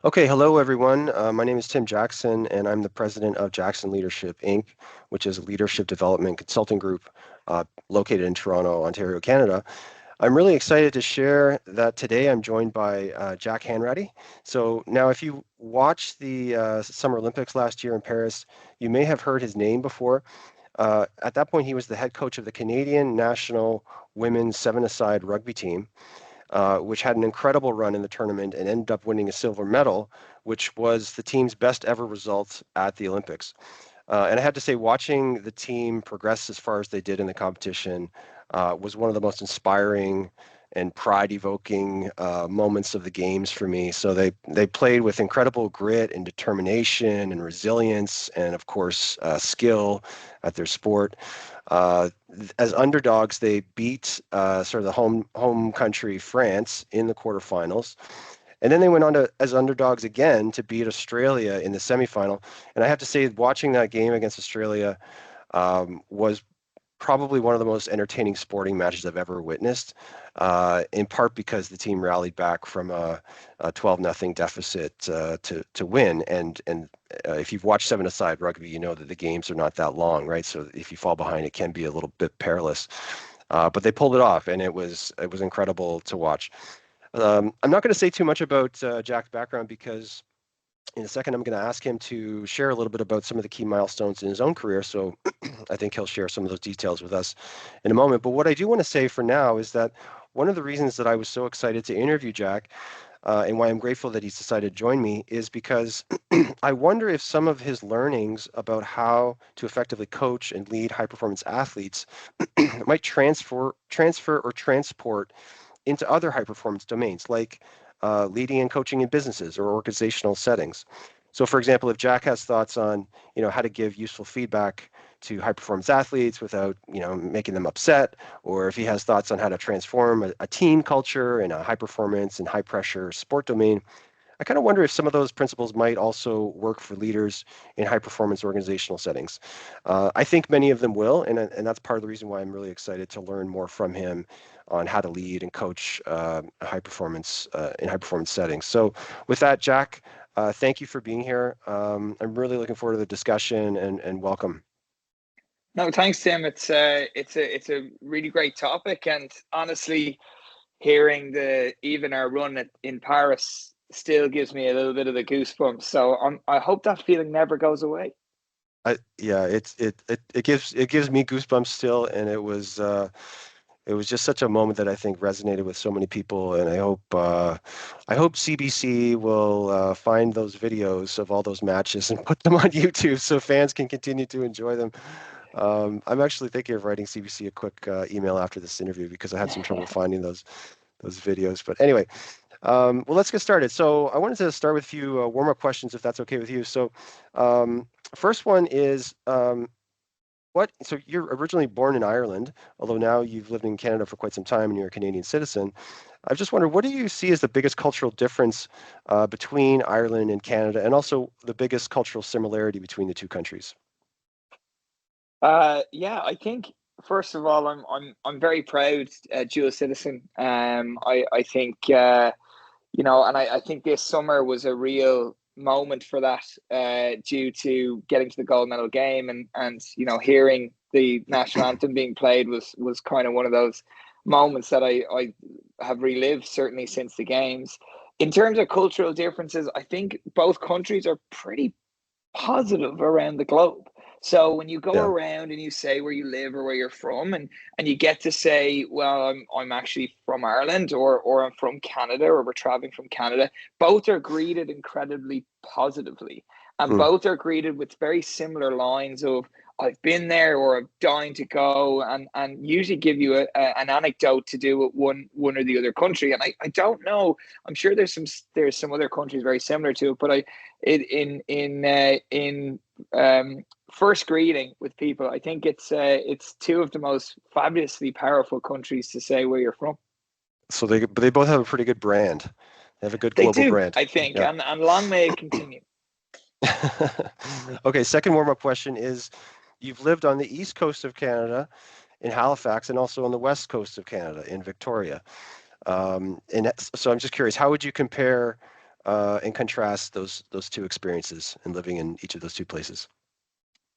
Okay, hello everyone. My name is Tim Jackson, and I'm the president of Jackson Leadership Inc., which is a leadership development consulting group located in Toronto, Ontario, Canada. I'm really excited to share that today I'm joined by Jack Hanratty. So now, if you watched the Summer Olympics last year in Paris, you may have heard his name before. At that point, he was the head coach of the Canadian national women's seven-a-side rugby team, which had an incredible run in the tournament and ended up winning a silver medal, which was the team's best ever result at the Olympics. And I had to say, watching the team progress as far as they did in the competition was one of the most inspiring and pride-evoking moments of the games for me. So they played with incredible grit and determination and resilience, and of course skill at their sport. Uh, as underdogs, they beat sort of the home country France in the quarterfinals. And then they went on to as underdogs again to beat Australia in the semifinal. And I have to say, watching that game against Australia was probably one of the most entertaining sporting matches I've ever witnessed, in part because the team rallied back from a 12-0 deficit to win. And if you've watched seven-a-side rugby, you know that the games are not that long, right? So if you fall behind, it can be a little bit perilous. But they pulled it off, and it was incredible to watch. I'm not going to say too much about Jack's background because in a second I'm going to ask him to share a little bit about some of the key milestones in his own career. So I think he'll share some of those details with us in a moment. But what I do want to say for now is that one of the reasons that I was so excited to interview Jack and why I'm grateful that he's decided to join me is because I wonder if some of his learnings about how to effectively coach and lead high performance athletes might transfer or transport into other high performance domains like leading and coaching in businesses or organizational settings. So, for example, if Jack has thoughts on how to give useful feedback to high performance athletes without making them upset, or if he has thoughts on how to transform a team culture in a high performance and high pressure sport domain, I kind of wonder if some of those principles might also work for leaders in high performance organizational settings. I think many of them will, and that's part of the reason why I'm really excited to learn more from him on how to lead and coach high performance in high performance settings. So, with that, Jack, thank you for being here. I'm really looking forward to the discussion and welcome. No, thanks, Tim. It's a really great topic, and honestly, hearing the even our run in Paris still gives me a little bit of the goosebumps. So I hope that feeling never goes away. Yeah, it gives me goosebumps still, and it was just such a moment that I think resonated with so many people, and I hope CBC will find those videos of all those matches and put them on YouTube so fans can continue to enjoy them. I'm actually thinking of writing CBC a quick email after this interview because I had some trouble finding those videos. But anyway, well, let's get started. So I wanted to start with a few warm-up questions, if that's okay with you. So um, first one is so you're originally born in Ireland, although now you've lived in Canada for quite some time and you're a Canadian citizen. I just wondered, what do you see as the biggest cultural difference between Ireland and Canada, and also the biggest cultural similarity between the two countries? Yeah, I think first of all, I'm very proud dual citizen. I think and I think this summer was a real moment for that, due to getting to the gold medal game and hearing the national anthem being played was kind of one of those moments that I have relived certainly since the games. In terms of cultural differences, I think both countries are pretty positive around the globe. So when you go Yeah. around and you say where you live or where you're from, and you get to say, well, I'm actually from Ireland, or I'm from Canada, or we're traveling from Canada, both are greeted incredibly positively, and Mm. both are greeted with very similar lines of I've been there or I'm dying to go, and usually give you an anecdote to do with one or the other country. And I don't know. I'm sure there's some other countries very similar to it, but in first greeting with people, I think it's two of the most fabulously powerful countries to say where you're from. So but they both have a pretty good brand. They have a good They global do, brand. I think, Yeah. and long may it continue. Okay, second warm-up question is, you've lived on the east coast of Canada in Halifax and also on the west coast of Canada in Victoria. So I'm just curious, how would you compare and contrast those two experiences and living in each of those two places?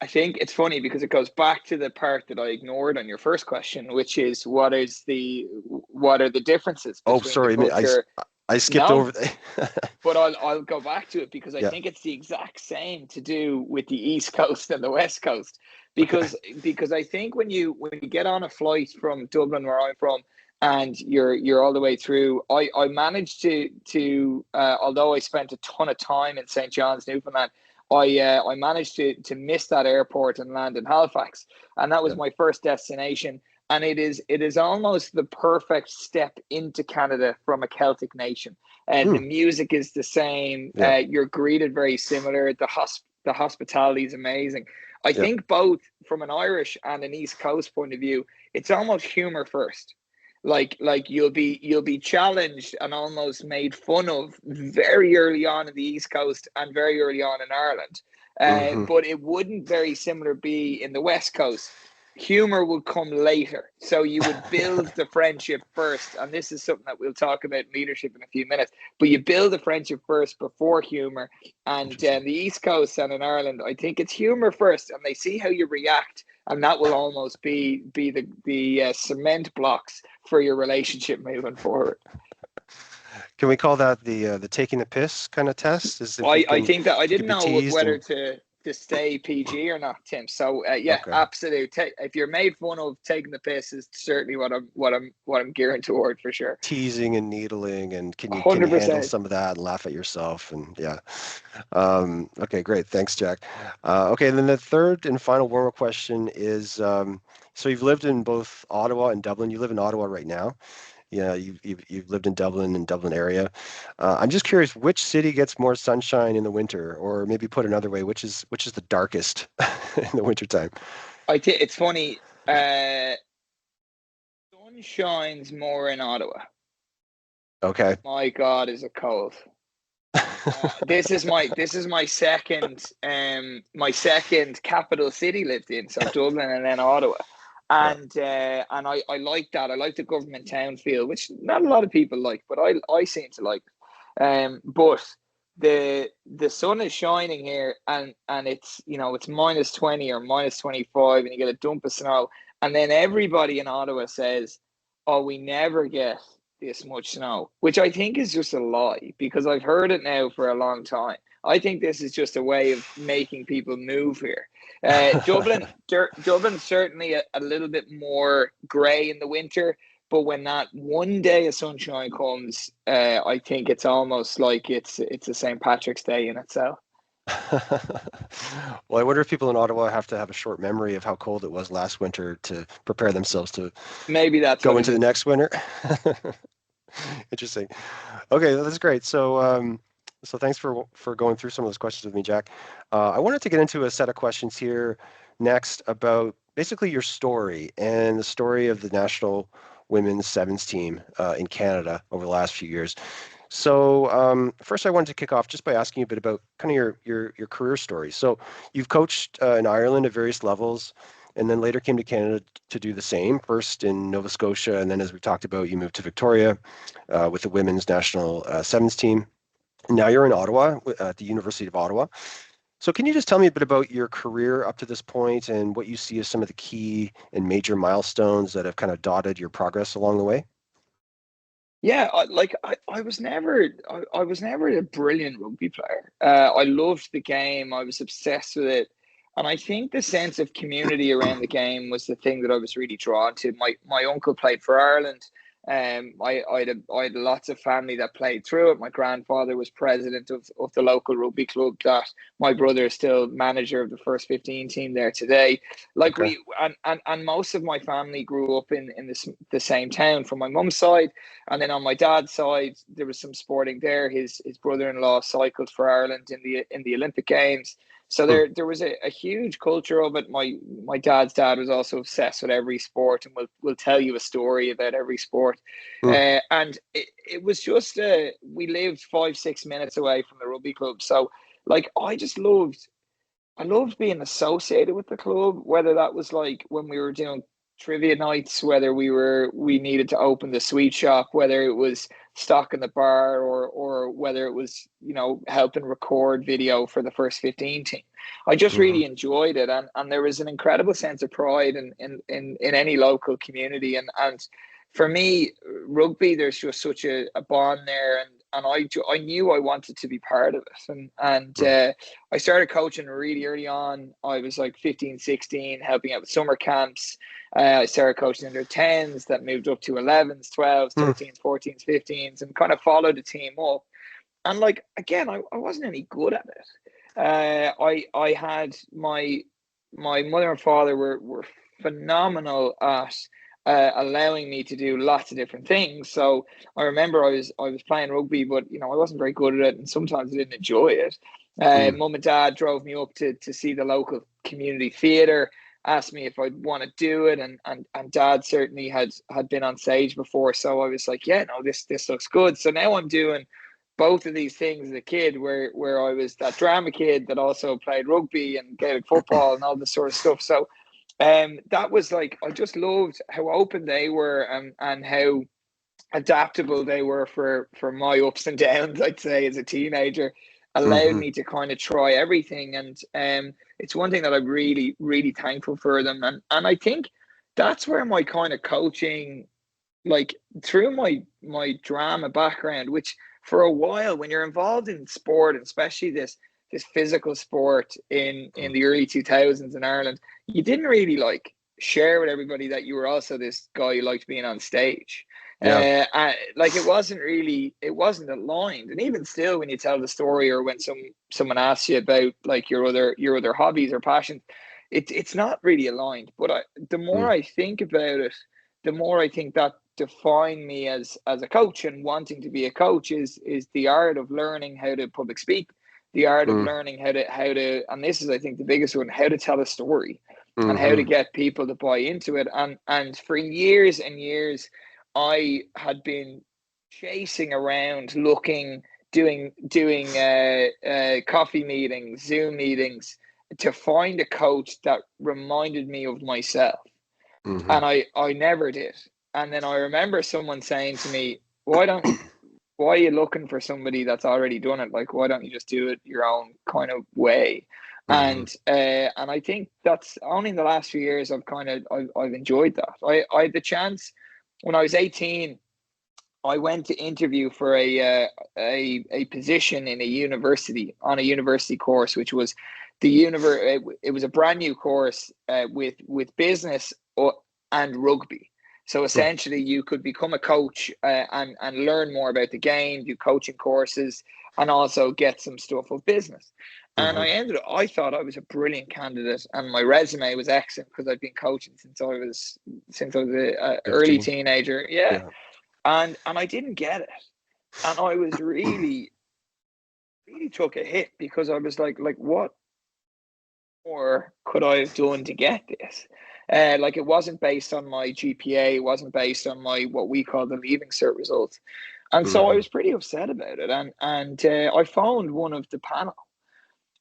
I think it's funny because it goes back to the part that I ignored on your first question, which is what are the differences Oh, between the sorry, culture? I skipped No, over that. but I'll go back to it because I Yeah. think it's the exact same to do with the East Coast and the West Coast. Okay. Because I think when you get on a flight from Dublin, where I'm from, and you're all the way through, I managed to although I spent a ton of time in St. John's, Newfoundland, I managed to miss that airport and land in Halifax, and that was Yeah. my first destination. And it is almost the perfect step into Canada from a Celtic nation. The Hmm. music is the same. Yeah. You're greeted very similar. The hospitality is amazing. I Yeah. think both from an Irish and an East Coast point of view, it's almost humor first. Like you'll be challenged and almost made fun of very early on in the East Coast and very early on in Ireland. Hmm. But it wouldn't very similar be in the West Coast. Humor would come later. So you would build the friendship first. And this is something that we'll talk about in leadership in a few minutes. But you build the friendship first before humor. And Interesting. the East Coast and in Ireland, I think it's humor first. And they see how you react. And that will almost be the cement blocks for your relationship moving forward. Can we call that the taking the piss kind of test? Is if I think that I you can didn't be know teased whether and to stay PG or not, Tim. So yeah, okay, absolutely. If you're made fun of, taking the piss is certainly what I'm gearing toward for sure. teasing and needling, and can you handle 100%. some of that and laugh at yourself? And yeah. Okay, great. Thanks, Jack. Okay, and then the third and final warm-up question is, so you've lived in both Ottawa and Dublin. You live in Ottawa right now. Yeah, you've lived in Dublin and Dublin area. I'm just curious, which city gets more sunshine in the winter, or maybe put another way, which is the darkest in the wintertime? I think it's funny. Uh, Sun shines more in Ottawa. Okay. My God, is it cold? This is my second capital city lived in, so Dublin and then Ottawa. Yeah. And I like that. I like the government town feel, which not a lot of people like, but I seem to like it. But the sun is shining here, and it's -20 or -25, and you get a dump of snow, and then everybody in Ottawa says, "Oh, we never get this much snow," which I think is just a lie because I've heard it now for a long time. I think this is just a way of making people move here. Dublin's certainly a little bit more grey in the winter, but when that one day of sunshine comes, I think it's almost like it's a St. Patrick's Day in itself. Well, I wonder if people in Ottawa have to have a short memory of how cold it was last winter to prepare themselves to Maybe that's go what it into the is. next winter. Interesting. Okay, that's great. So thanks for going through some of those questions with me, Jack. I wanted to get into a set of questions here next about basically your story and the story of the national women's sevens team in Canada over the last few years. So first, I wanted to kick off just by asking you a bit about kind of your career story. So you've coached in Ireland at various levels, and then later came to Canada to do the same. First in Nova Scotia, and then as we talked about, you moved to Victoria with the women's national sevens team. Now you're in Ottawa at the University of Ottawa. So can you just tell me a bit about your career up to this point and what you see as some of the key and major milestones that have kind of dotted your progress along the way? Yeah, I was never a brilliant rugby player. I loved the game. I was obsessed with it, and I think the sense of community around the game was the thing that I was really drawn to. My uncle played for Ireland. I had lots of family that played through it. My grandfather was president of the local rugby club that my brother is still manager of the first 15 team there today. Like Okay. and most of my family grew up in the same town from my mum's side, and then on my dad's side, there was some sporting there. His brother-in-law cycled for Ireland in the Olympic Games. So Hmm. there was a huge culture of it. My dad's dad was also obsessed with every sport and will tell you a story about every sport. Hmm. And it was just we lived 5-6 minutes away from the rugby club. So like I loved being associated with the club, whether that was like when we were doing trivia nights, whether we needed to open the sweet shop, whether it was stocking the bar, or whether it was, helping record video for the first 15 team. I just Hmm. really enjoyed it, and there was an incredible sense of pride in any local community, and for me, rugby, there's just such a bond there, and I knew I wanted to be part of it, and I started coaching really early on. I was like 15, 16, helping out with summer camps. I started coaching under 10s that moved up to 11s, 12s, Hmm. 13s, 14s, 15s, and kind of followed the team up. And like, again, I wasn't any good at it. I had my mother and father were phenomenal at allowing me to do lots of different things. So I remember I was playing rugby, but I wasn't very good at it, and sometimes I didn't enjoy it. Hmm. Mum and dad drove me up to see the local community theatre, asked me if I'd want to do it, and dad certainly had been on stage before, so I was like, yeah, no, this looks good. So now I'm doing both of these things as a kid, where I was that drama kid that also played rugby and Gaelic football and all this sort of stuff. So that was like, I just loved how open they were, and how adaptable they were for my ups and downs, I'd say, as a teenager, allowed Hmm. me to kind of try everything. And it's one thing that I'm really, really thankful for them. And I think that's where my kind of coaching, like through my drama background, which for a while, when you're involved in sport, and especially this physical sport in the early 2000s in Ireland, you didn't really like share with everybody that you were also this guy who liked being on stage. Yeah. Like it wasn't aligned. And even still, when you tell the story, or when someone asks you about like your other hobbies or passions, it's not really aligned. But the more Mm. I think about it, the more I think that defined me as a coach, and wanting to be a coach is the art of learning how to public speak, the art of Mm. learning how to, and this is, I think, the biggest one, how to tell a story, and how to Hmm. get people to buy into it. And for years and years, I had been chasing around, looking, doing coffee meetings, Zoom meetings, to find a coach that reminded me of myself, Hmm. and I never did. And then I remember someone saying to me, why are you looking for somebody that's already done it? Like, why don't you just do it your own kind of way? Hmm. And I think that's only in the last few years I've enjoyed that. I had the chance when I was 18. I went to interview for a position in a university, on a university course, which was it was a brand new course, with business, and rugby. So essentially, you could become a coach, and learn more about the game, do coaching courses, and also get some stuff of business. And Hmm. I thought I was a brilliant candidate, and my resume was excellent because I'd been coaching since I was a early 15. teenager. Yeah, Yeah. and I didn't get it, and I was really, really took a hit, because I was like, what more could I have done to get this? Like, it wasn't based on my GPA, it wasn't based on my, what we call, the leaving cert results, and so I Hmm. was pretty upset about it, and I phoned one of the panel,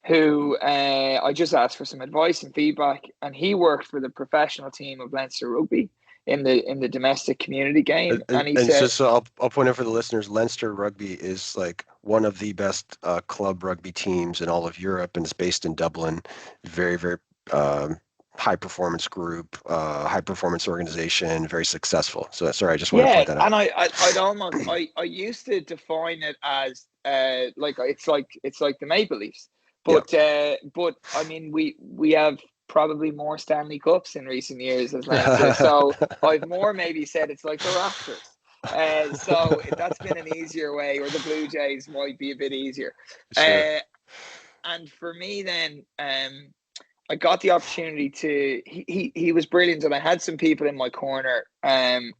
who I just asked for some advice and feedback, and he worked for the professional team of Leinster Rugby in the domestic community game, and he And so, said, I'll point out for the listeners, Leinster Rugby is like one of the best club rugby teams in all of Europe, and it's based in Dublin. Very, very um, high performance group, high performance organization, very successful. So sorry, I just want to yeah, point that out. and I'd almost, I used to define it as like it's like the Maple Leafs, Yeah. but I mean, we have probably more Stanley Cups in recent years as Leinster, so I've more maybe said it's like the Raptors. So that's been an easier way, or the Blue Jays might be a bit easier. Sure. Uh, and for me then, I got the opportunity to. He was brilliant, and I had some people in my corner,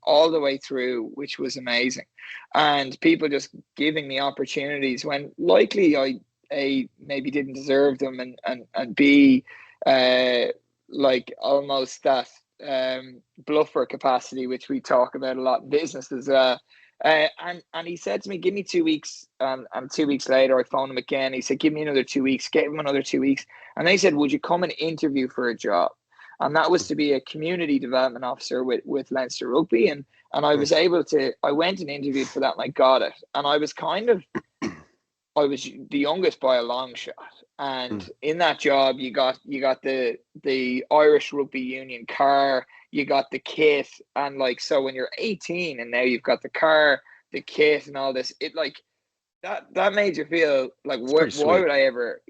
all the way through, which was amazing, and people just giving me opportunities when likely I A, maybe didn't deserve them, and B, uh like almost that bluffer capacity, which we talk about a lot in business as well. And he said to me, "Give me 2 weeks." And 2 weeks later, I phoned him again. He said, "Give me another 2 weeks." Gave him another 2 weeks, and they said, "Would you come and interview for a job?" and that was to be a community development officer with Leinster Rugby, and I was able to. I went and interviewed for that, and I got it, and I was I was the youngest by a long shot, and in that job, you got the Irish Rugby Union car, you got the kit, and like, so when you're 18 and now you've got the car, the kit, and all this, it like that made you feel like, why would I ever,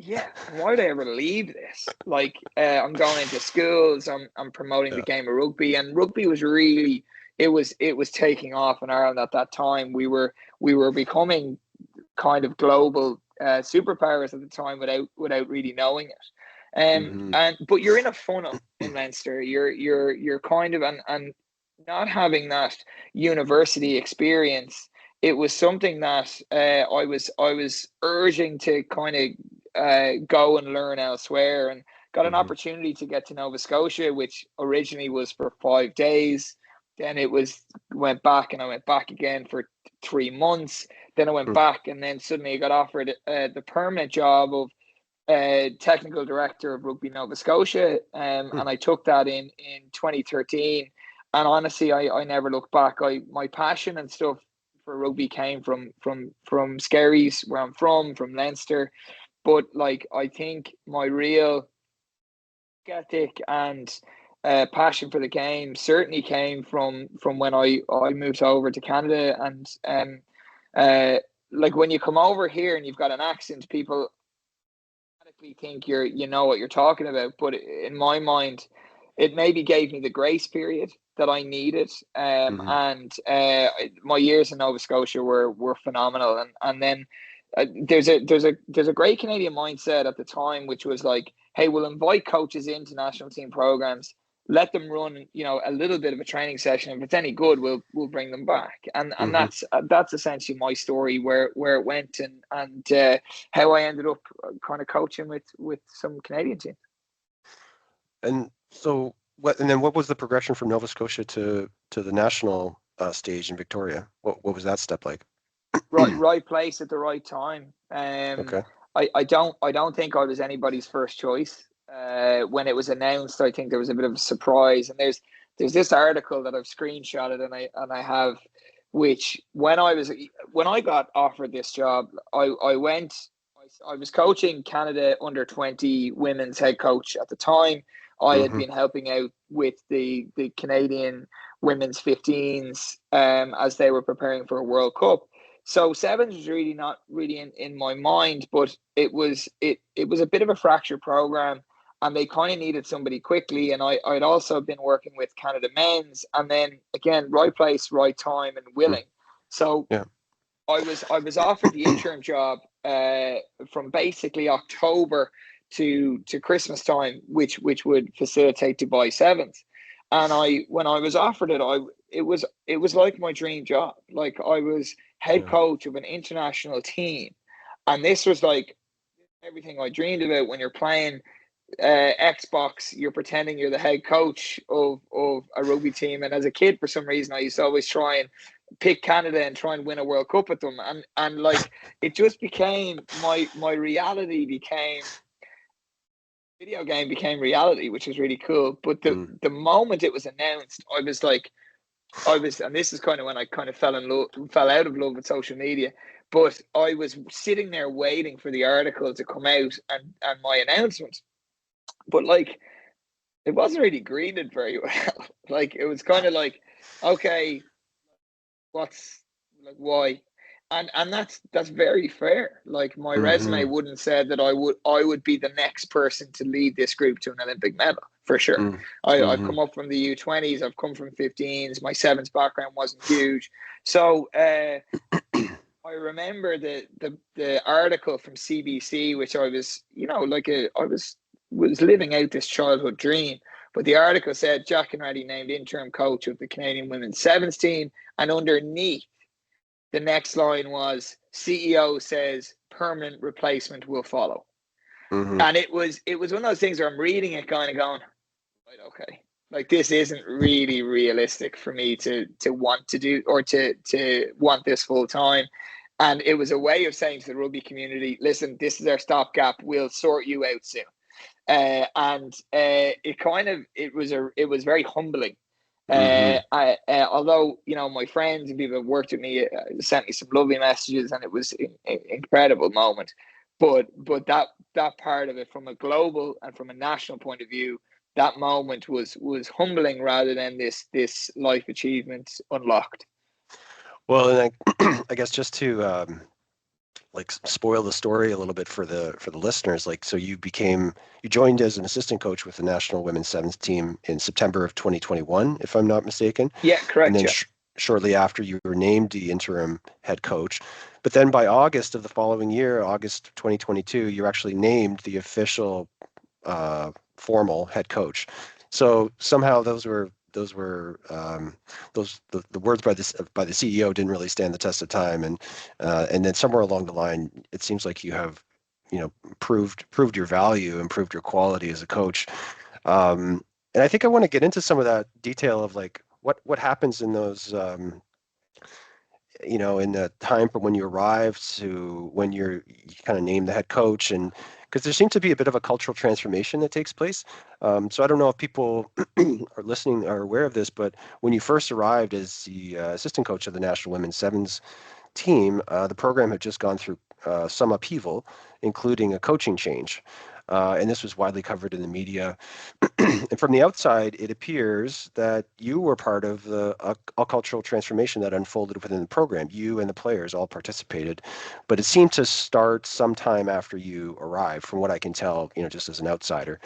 why would I ever leave this? Like, I'm going into schools, I'm promoting the game of rugby, and rugby was really, it was taking off in Ireland at that time. We were becoming kind of global superpowers at the time without really knowing it. And but you're in a funnel in Leinster. You're kind of, and not having that university experience, it was something that I was urging to kind of go and learn elsewhere, and got an opportunity to get to Nova Scotia, which originally was for 5 days. Then it went back, and I went back again for 3 months. Then I went back, and then suddenly I got offered the permanent job of technical director of Rugby Nova Scotia, and I took that in 2013. And honestly, I never looked back. My passion and stuff for rugby came from Skerries, where I'm from Leinster. But like, I think my real ethic and passion for the game certainly came from when I moved over to Canada. And like, when you come over here and you've got an accent, people automatically think you know what you're talking about. But in my mind, it maybe gave me the grace period that I needed. And my years in Nova Scotia were phenomenal. And then there's a great Canadian mindset at the time, which was like, hey, we'll invite coaches into national team programs, let them run, a little bit of a training session. If it's any good, we'll bring them back. And that's essentially my story, where it went, and how I ended up kind of coaching with some Canadian teams. And so what was the progression from Nova Scotia to the national stage in Victoria? What was that step like? Right place at the right time. Okay. I don't think I was anybody's first choice. When it was announced, I think there was a bit of a surprise. And there's this article that I've screenshotted, and I have, which when I got offered this job, I was coaching Canada under-20 women's head coach at the time. I had been helping out with the Canadian women's 15s as they were preparing for a World Cup. So sevens was really not really in my mind, but it was a bit of a fractured program, and they kind of needed somebody quickly. And I'd also been working with Canada men's, and then again, right place, right time, and willing. So I was offered the interim job from basically October to Christmas time, which would facilitate Dubai Sevens. And when I was offered it, it was like my dream job. Like, I was head coach of an international team, and this was like everything I dreamed about. When you're playing Xbox, you're pretending you're the head coach of a rugby team. And as a kid, for some reason, I used to always try and pick Canada and try and win a World Cup with them. And like, it just became my reality became. Video game became reality, which was really cool. But the moment it was announced, I was, and this is kind of when I kind of fell out of love with social media. But I was sitting there waiting for the article to come out and my announcement. But like, it wasn't really greeted very well. Like, it was kind of like, okay, why? And that's very fair. Like, my resume wouldn't say that I would be the next person to lead this group to an Olympic medal, for sure. I've come up from the U20s, I've come from 15s, my sevens background wasn't huge. So I remember the article from CBC, which I was, I was living out this childhood dream. But the article said Jack Hanratty named interim coach of the Canadian women's sevens team, and underneath, the next line was, CEO says permanent replacement will follow. And it was one of those things where I'm reading it kind of going, right, okay, like, this isn't really realistic for me to want to do, or to want this full time. And it was a way of saying to the rugby community, listen, this is our stopgap, we'll sort you out soon. And it was very humbling. Mm-hmm. Although, you know, my friends and people who worked with me sent me some lovely messages, and it was an incredible moment. But that part of it, from a global and from a national point of view, that moment was humbling rather than this life achievement unlocked. Well, and I guess just to like spoil the story a little bit for the listeners, like so you joined as an assistant coach with the national women's sevens team in September of 2021, if I'm not mistaken, Yeah, and correct. then Yeah, shortly after you were named the interim head coach. But then by August of the following year, August 2022, you're actually named the official formal head coach. So somehow the words by the CEO didn't really stand the test of time, and then somewhere along the line, it seems like you have, proved your value, improved your quality as a coach. And I think I want to get into some of that detail of like what happens in those in the time from when you arrive to when you kind of named the head coach, and because there seems to be a bit of a cultural transformation that takes place. So I don't know if people are listening are aware of this, but when you first arrived as the assistant coach of the National Women's Sevens team, the program had just gone through some upheaval, including a coaching change. And this was widely covered in the media. And from the outside, it appears that you were part of a cultural transformation that unfolded within the program. You and the players all participated, but it seemed to start sometime after you arrived, from what I can tell, just as an outsider.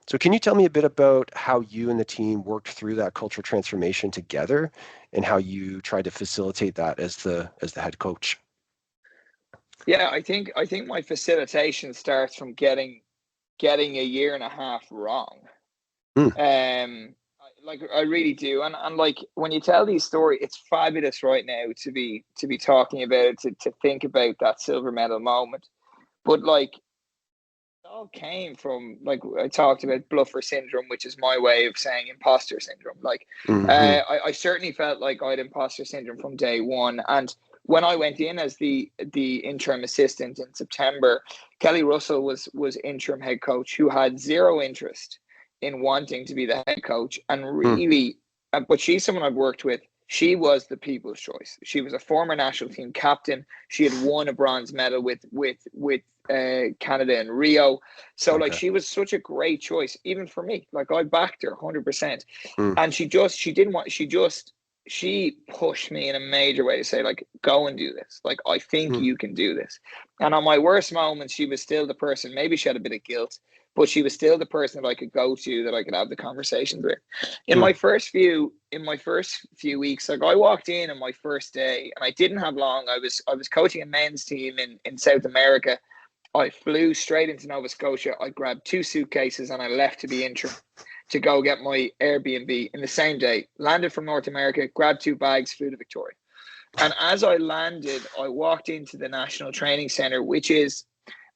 So can you tell me a bit about how you and the team worked through that cultural transformation together and how you tried to facilitate that as the head coach? yeah. I think my facilitation starts from getting a year and a half wrong. Hmm. Like I really do, and like when you tell these stories, it's fabulous right now to be talking about it, to think about that silver medal moment. But like, it all came from, like I talked about, bluffer syndrome, which is my way of saying imposter syndrome. Like, Mm-hmm. I certainly felt like I had imposter syndrome from day one. And when I went in as the interim assistant in September, Kelly Russell was interim head coach, who had zero interest in wanting to be the head coach, and Hmm. really, but she's someone I've worked with. She was the people's choice. She was a former national team captain. She had won a bronze medal with Canada in Rio. So like, Okay. she was such a great choice, even for me. Like, I backed her 100%. Hmm. And she didn't want, she pushed me in a major way to say, like, go and do this. Like, I think Hmm. you can do this. And on my worst moments, she was still the person, maybe she had a bit of guilt, but she was still the person that I could go to, that I could have the conversations with. Hmm. In my first few weeks, like, I walked in on my first day and I didn't have long. I was coaching a men's team in South America. I flew straight into Nova Scotia. I grabbed two suitcases and I left to be interim, to go get my Airbnb in the same day. Landed from North America, grabbed two bags, flew to Victoria. And as I landed, I walked into the National Training Centre, which is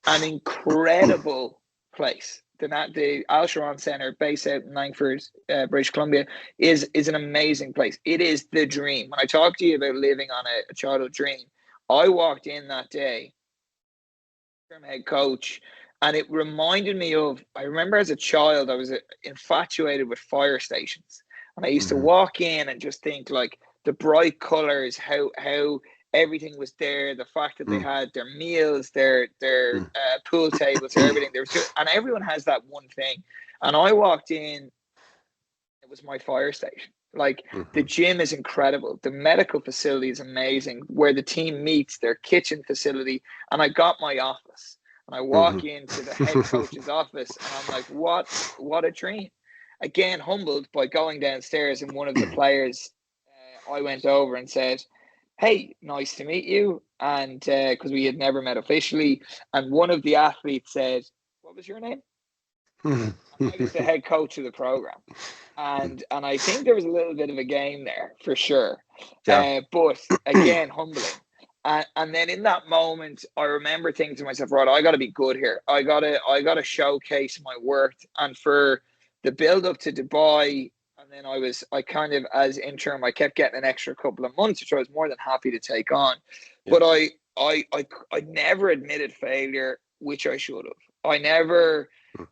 an incredible place. The Al Sharon Centre, based out in Langford, British Columbia, is an amazing place. It is the dream. When I talk to you about living on a childhood dream, I walked in that day, head coach, and it reminded me of, I remember as a child I was infatuated with fire stations, and I used to Hmm. walk in and just think, like, the bright colors, how everything was there, the fact that they Hmm. had their meals, their Hmm. pool tables, their everything. There was just, and everyone has that one thing. And I walked in, it was my fire station. Like, the Hmm. gym is incredible. The medical facility is amazing. Where the team meets, their kitchen facility, and I got my office. And I Hmm. walk into the head coach's office, and I'm like, what a dream! Again, humbled by going downstairs, and one of the players, I went over and said, "Hey, nice to meet you," and because we had never met officially, and one of the athletes said, "What was your name?" Hmm. And I was the head coach of the program, and I think there was a little bit of a game there for sure, Yeah. but again, humbling. And then in that moment, I remember thinking to myself, right, I got to be good here. I got to showcase my worth. And for the build up to Dubai, and then I kind of, as interim, I kept getting an extra couple of months, which I was more than happy to take on. Yeah. But I never admitted failure, which I should have. I never,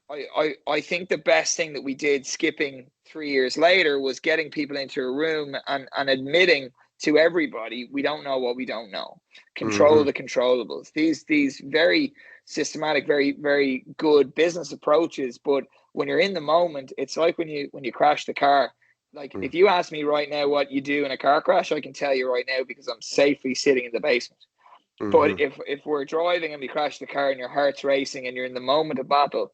I think the best thing that we did skipping 3 years later was getting people into a room and admitting to everybody, we don't know what we don't know. Control Mm-hmm. the controllables. These very systematic, very, very good business approaches. But when you're in the moment, it's like when you crash the car. Like if you ask me right now what you do in a car crash, I can tell you right now because I'm safely sitting in the basement. But Mm-hmm. if we're driving and we crash the car and your heart's racing and you're in the moment of battle,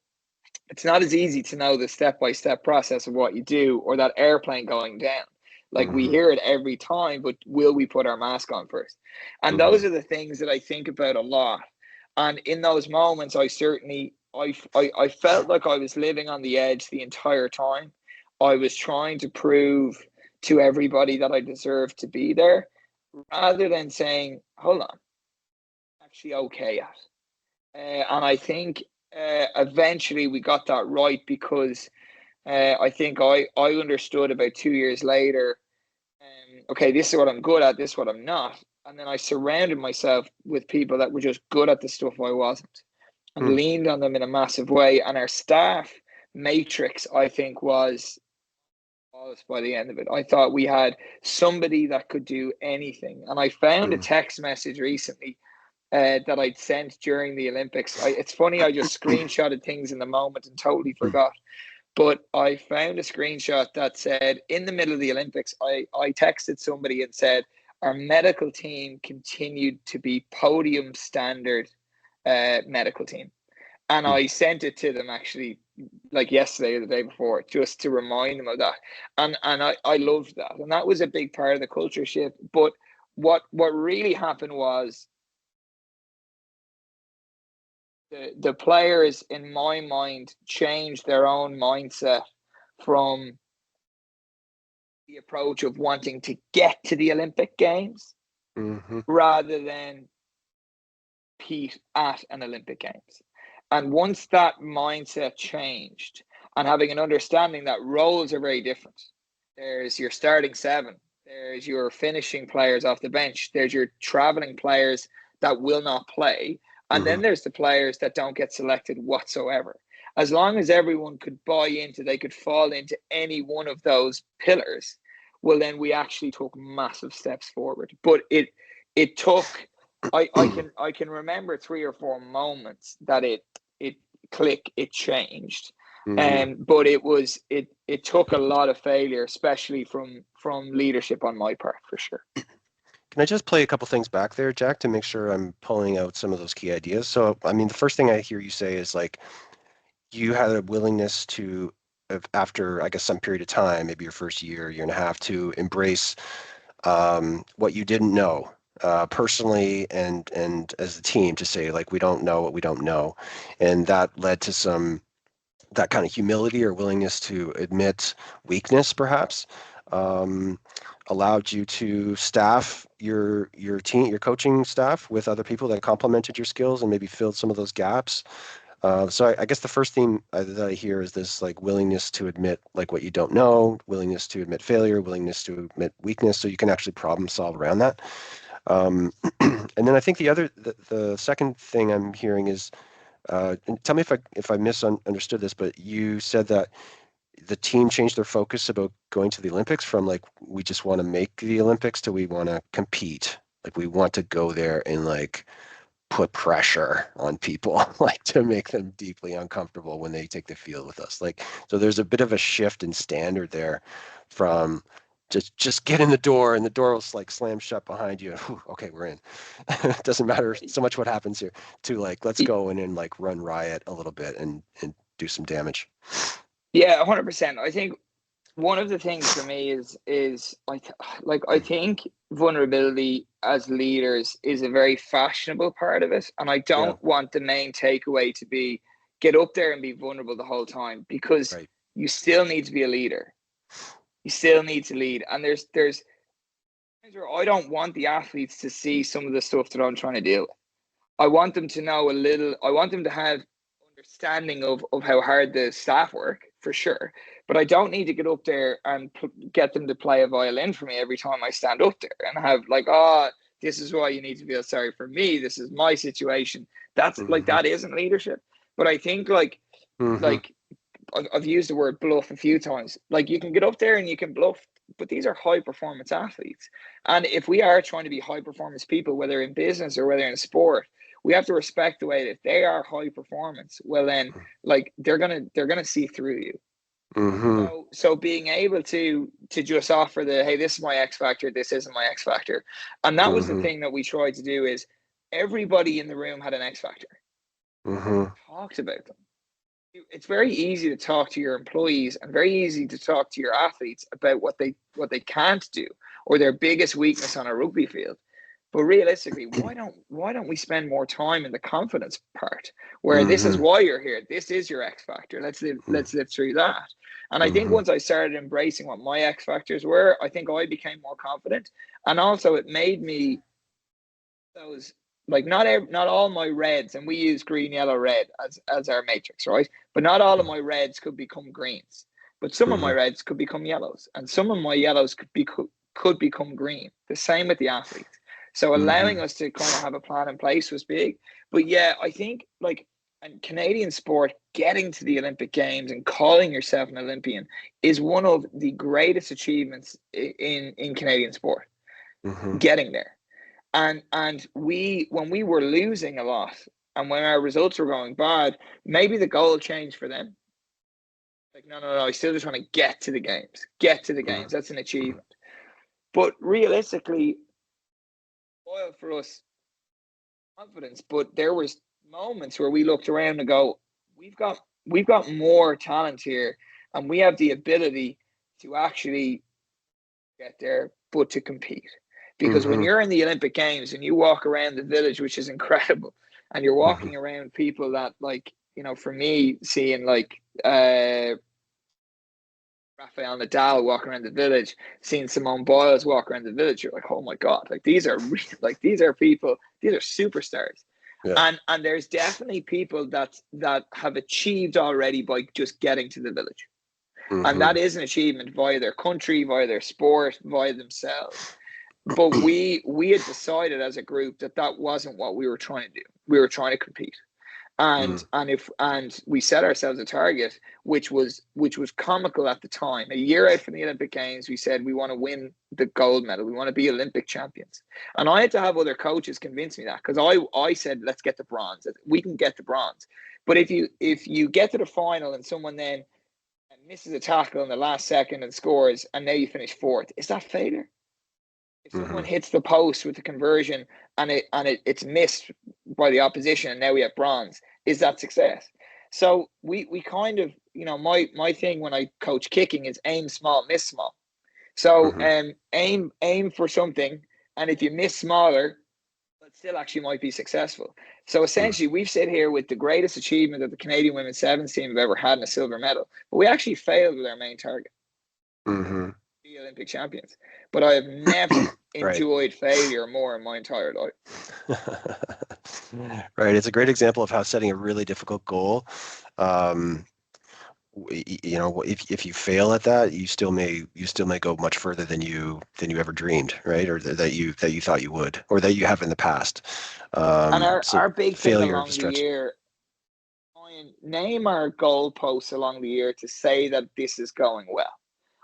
it's not as easy to know the step-by-step process of what you do or that airplane going down. Like we Mm-hmm. hear it every time, but will we put our mask on first? And Mm-hmm. those are the things that I think about a lot. And in those moments, I felt like I was living on the edge the entire time. I was trying to prove to everybody that I deserved to be there, rather than saying, "Hold on, I'm actually okay at." And I think eventually we got that right because I think I understood about 2 years later, okay, this is what I'm good at, this is what I'm not. And then I surrounded myself with people that were just good at the stuff I wasn't and Mm-hmm. leaned on them in a massive way. And our staff matrix, I think, was by the end of it. I thought we had somebody that could do anything. And I found a text message recently that I'd sent during the Olympics. It's funny, I just screenshotted things in the moment and totally forgot. But I found a screenshot that said, in the middle of the Olympics, I texted somebody and said, our medical team continued to be podium standard medical team. And I sent it to them actually like yesterday or the day before, just to remind them of that. And I loved that. And that was a big part of the culture shift. But what really happened was the players, in my mind, changed their own mindset from the approach of wanting to get to the Olympic Games Mm-hmm. rather than compete at an Olympic Games. And once that mindset changed, and having an understanding that roles are very different, there's your starting seven, there's your finishing players off the bench, there's your traveling players that will not play, and Mm-hmm. then there's the players that don't get selected whatsoever. As long as everyone could buy into, they could fall into any one of those pillars, well, then we actually took massive steps forward. But it took, I can remember 3 or 4 moments that it click, it changed. Mm-hmm. But it took a lot of failure, especially from leadership on my part, for sure. Can I just play a couple things back there, Jack, to make sure I'm pulling out some of those key ideas? So, I mean, the first thing I hear you say is like you had a willingness to, after I guess some period of time, maybe your first year and a half, to embrace what you didn't know personally and as a team, to say like we don't know what we don't know, and that led to some that kind of humility or willingness to admit weakness, perhaps, um, allowed you to staff your team, your coaching staff, with other people that complemented your skills and maybe filled some of those gaps. So I guess the first theme that I hear is this like willingness to admit like what you don't know, willingness to admit failure, willingness to admit weakness, so you can actually problem solve around that. And then I think the second thing I'm hearing is, and tell me if I misunderstood this, but you said that the team changed their focus about going to the Olympics from like we just want to make the Olympics to we want to compete. Like we want to go there and like put pressure on people, like to make them deeply uncomfortable when they take the field with us. Like, so there's a bit of a shift in standard there from just get in the door and the door will like slam shut behind you. And, whew, okay, we're in. It doesn't matter so much what happens here, to like, let's go in and like run riot a little bit and do some damage. Yeah, 100%. I think one of the things for me is I think vulnerability as leaders is a very fashionable part of it, and I Yeah, don't want the main takeaway to be get up there and be vulnerable the whole time, because right. you still need to be a leader. You still need to lead, and there's times where I don't want the athletes to see some of the stuff that I'm trying to deal with. I want them to know a little. I want them to have understanding of how hard the staff work, for sure. But I don't need to get up there and get them to play a violin for me every time I stand up there and have like, oh, this is why you need to feel sorry for me. This is my situation. That's like, Mm-hmm. that isn't leadership. But I think Mm-hmm. like I've used the word bluff a few times. Like you can get up there and you can bluff, but these are high performance athletes. And if we are trying to be high performance people, whether in business or whether in sport, we have to respect the way that if they are high performance, well then like they're gonna see through you. Mm-hmm. So being able to just offer the, hey, this is my X factor, this isn't my X factor. And that was the Mm-hmm. thing that we tried to do is everybody in the room had an X factor. Mm-hmm. Talked about them. It's very easy to talk to your employees and very easy to talk to your athletes about what they can't do or their biggest weakness on a rugby field. But realistically, why don't we spend more time in the confidence part where this is Mm-hmm. why you're here? This is your X factor. Let's live through that. And I think Mm-hmm. once I started embracing what my X factors were, I think I became more confident. And also it made me those like not all my reds, and we use green, yellow, red as our matrix, right? But not all of my reds could become greens. But some of my Mm-hmm. reds could become yellows, and some of my yellows could become green. The same with the athletes. So allowing Mm-hmm. us to kind of have a plan in place was big. But yeah, I think like and Canadian sport getting to the Olympic Games and calling yourself an Olympian is one of the greatest achievements in Canadian sport. Mm-hmm. Getting there. And we when we were losing a lot and when our results were going bad, maybe the goal changed for them. Like, no, I still just want to get to the games. Get to the games. That's an achievement. But realistically, oil for us confidence. But there was moments where we looked around and go, we've got we've got more talent here, and we have the ability to actually get there, but to compete. Because when Mm-hmm. you're in the Olympic Games and you walk around the village, which is incredible, and you're Mm-hmm. walking around people that, like, for me, seeing like Rafael Nadal walking around the village, seeing Simone Biles walk around the village, you're like, oh my God, like these are real, like these are people, these are superstars. Yeah. And there's definitely people that have achieved already by just getting to the village. And Mm-hmm. that is an achievement via their country, via their sport, via themselves. But we had decided as a group that wasn't what we were trying to do. We were trying to compete, and we set ourselves a target, which was comical at the time. A year out from the Olympic Games, we said we want to win the gold medal. We want to be Olympic champions, and I had to have other coaches convince me that because I said let's get the bronze. We can get the bronze, but if you get to the final and someone then misses a tackle in the last second and scores, and now you finish fourth, is that failure? If Mm-hmm. someone hits the post with the conversion and it's missed by the opposition and now we have bronze, is that success? So we kind of, my thing when I coach kicking is aim small, miss small. So Mm-hmm. aim for something, and if you miss smaller, but still actually might be successful. So essentially, we've sit here with the greatest achievement that the Canadian women's sevens team have ever had in a silver medal, but we actually failed with our main target, Mm-hmm. the Olympic champions. But I have never Right. enjoyed failure more in my entire life. Right. It's a great example of how setting a really difficult goal, um, if you fail at that, you still may go much further than you ever dreamed, right? Or that you thought you would, or that you have in the past. And our, So our big thing failure of a along the stretch. year, name our goalposts along the year to say that this is going well.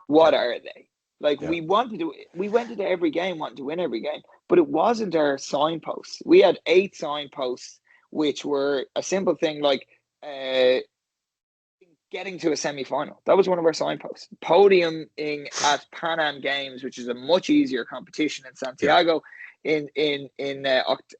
What Yeah. are they? Like Yeah. we went into every game wanting to win every game, but it wasn't our signposts. We had 8 signposts, which were a simple thing like uh, getting to a semi-final. That was one of our signposts. Podiuming at Pan Am Games, which is a much easier competition in Yeah. Santiago in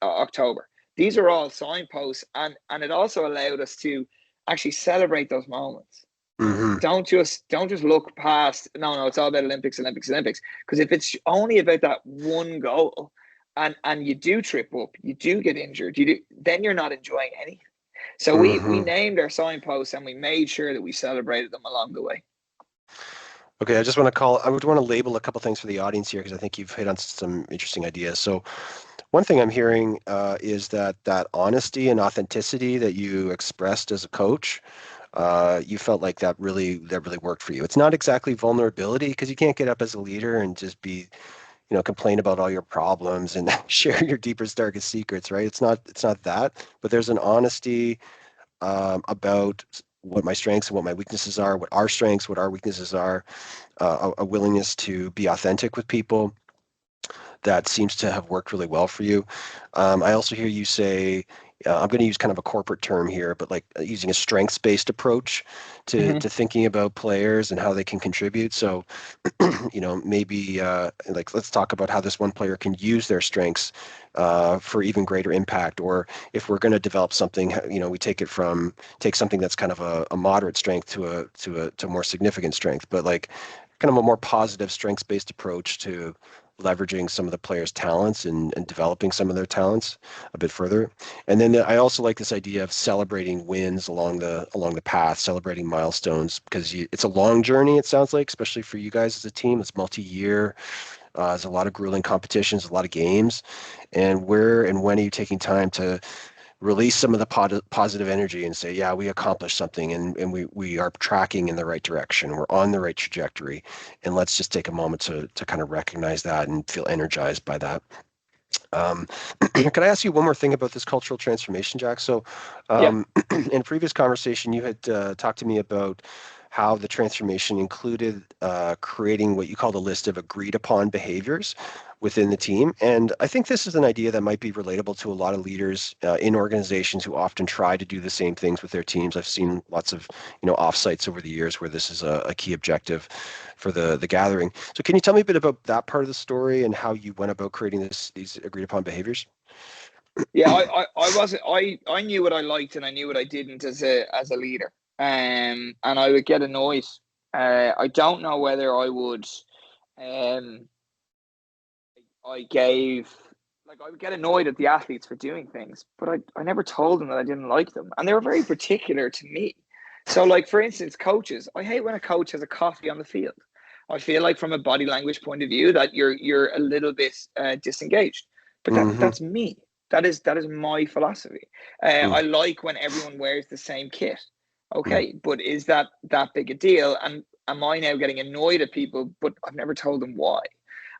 October. These are all signposts, and it also allowed us to actually celebrate those moments. Mm-hmm. Don't just look past. No, it's all about Olympics, Olympics, Olympics. Because if it's only about that one goal, and you do trip up, you do get injured, then you're not enjoying anything. So we Mm-hmm. named our signposts and we made sure that we celebrated them along the way. Okay, I would want to label a couple things for the audience here because I think you've hit on some interesting ideas. So one thing I'm hearing is that honesty and authenticity that you expressed as a coach, you felt like that really worked for you. It's not exactly vulnerability because you can't get up as a leader and just complain about all your problems and share your deepest, darkest secrets, right? It's not that, but there's an honesty about what my strengths and what my weaknesses are, what our strengths, what our weaknesses are, a willingness to be authentic with people. That seems to have worked really well for you. I also hear you say, I'm going to use kind of a corporate term here, but like using a strengths-based approach Hmm. to thinking about players and how they can contribute. So, maybe like let's talk about how this one player can use their strengths for even greater impact. Or if we're going to develop something, we take something that's kind of a moderate strength to more significant strength, but like kind of a more positive strengths-based approach to leveraging some of the players' talents and developing some of their talents a bit further. And then I also like this idea of celebrating wins along the path, celebrating milestones, because it's a long journey, it sounds like, especially for you guys as a team. It's multi-year. There's a lot of grueling competitions, a lot of games. And where and when are you taking time to release some of the positive energy and say, yeah, we accomplished something, and we are tracking in the right direction. We're on the right trajectory. And let's just take a moment to kind of recognize that and feel energized by that. Um, Can I ask you one more thing about this cultural transformation, Jack? So, Yeah. in a previous conversation, you had talked to me about how the transformation included creating what you called a list of agreed upon behaviors within the team. And I think this is an idea that might be relatable to a lot of leaders in organizations who often try to do the same things with their teams. I've seen lots of, offsites over the years where this is a key objective for the gathering. So can you tell me a bit about that part of the story and how you went about creating these agreed upon behaviors? Yeah, I wasn't I knew what I liked and I knew what I didn't as a leader. And I would get annoyed. I don't know whether I would um I gave like I would get annoyed at the athletes for doing things, but I never told them that I didn't like them. And they were very particular to me. So like for instance, coaches, I hate when a coach has a coffee on the field. I feel like from a body language point of view that you're a little bit disengaged. But Mm-hmm. that's me. That is my philosophy. I like when everyone wears the same kit. Mm-hmm. Okay, but is that big a deal? And am I now getting annoyed at people? But I've never told them why.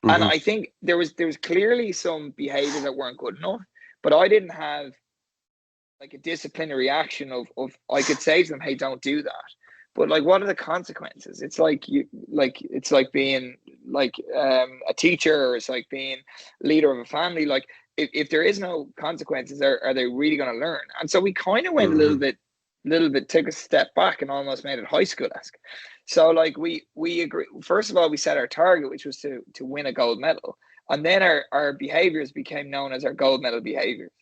And Mm-hmm. I think there was clearly some behaviors that weren't good enough, but I didn't have like a disciplinary action of I could say to them, hey, don't do that. But like what are the consequences? It's like it's like being like a teacher, or it's like being leader of a family. Like if there is no consequences, are they really going to learn? And so we kind of went a Mm-hmm. little bit took a step back and almost made it high school-esque. So like we agree, first of all we set our target, which was to win a gold medal, and then our behaviors became known as our gold medal behaviors.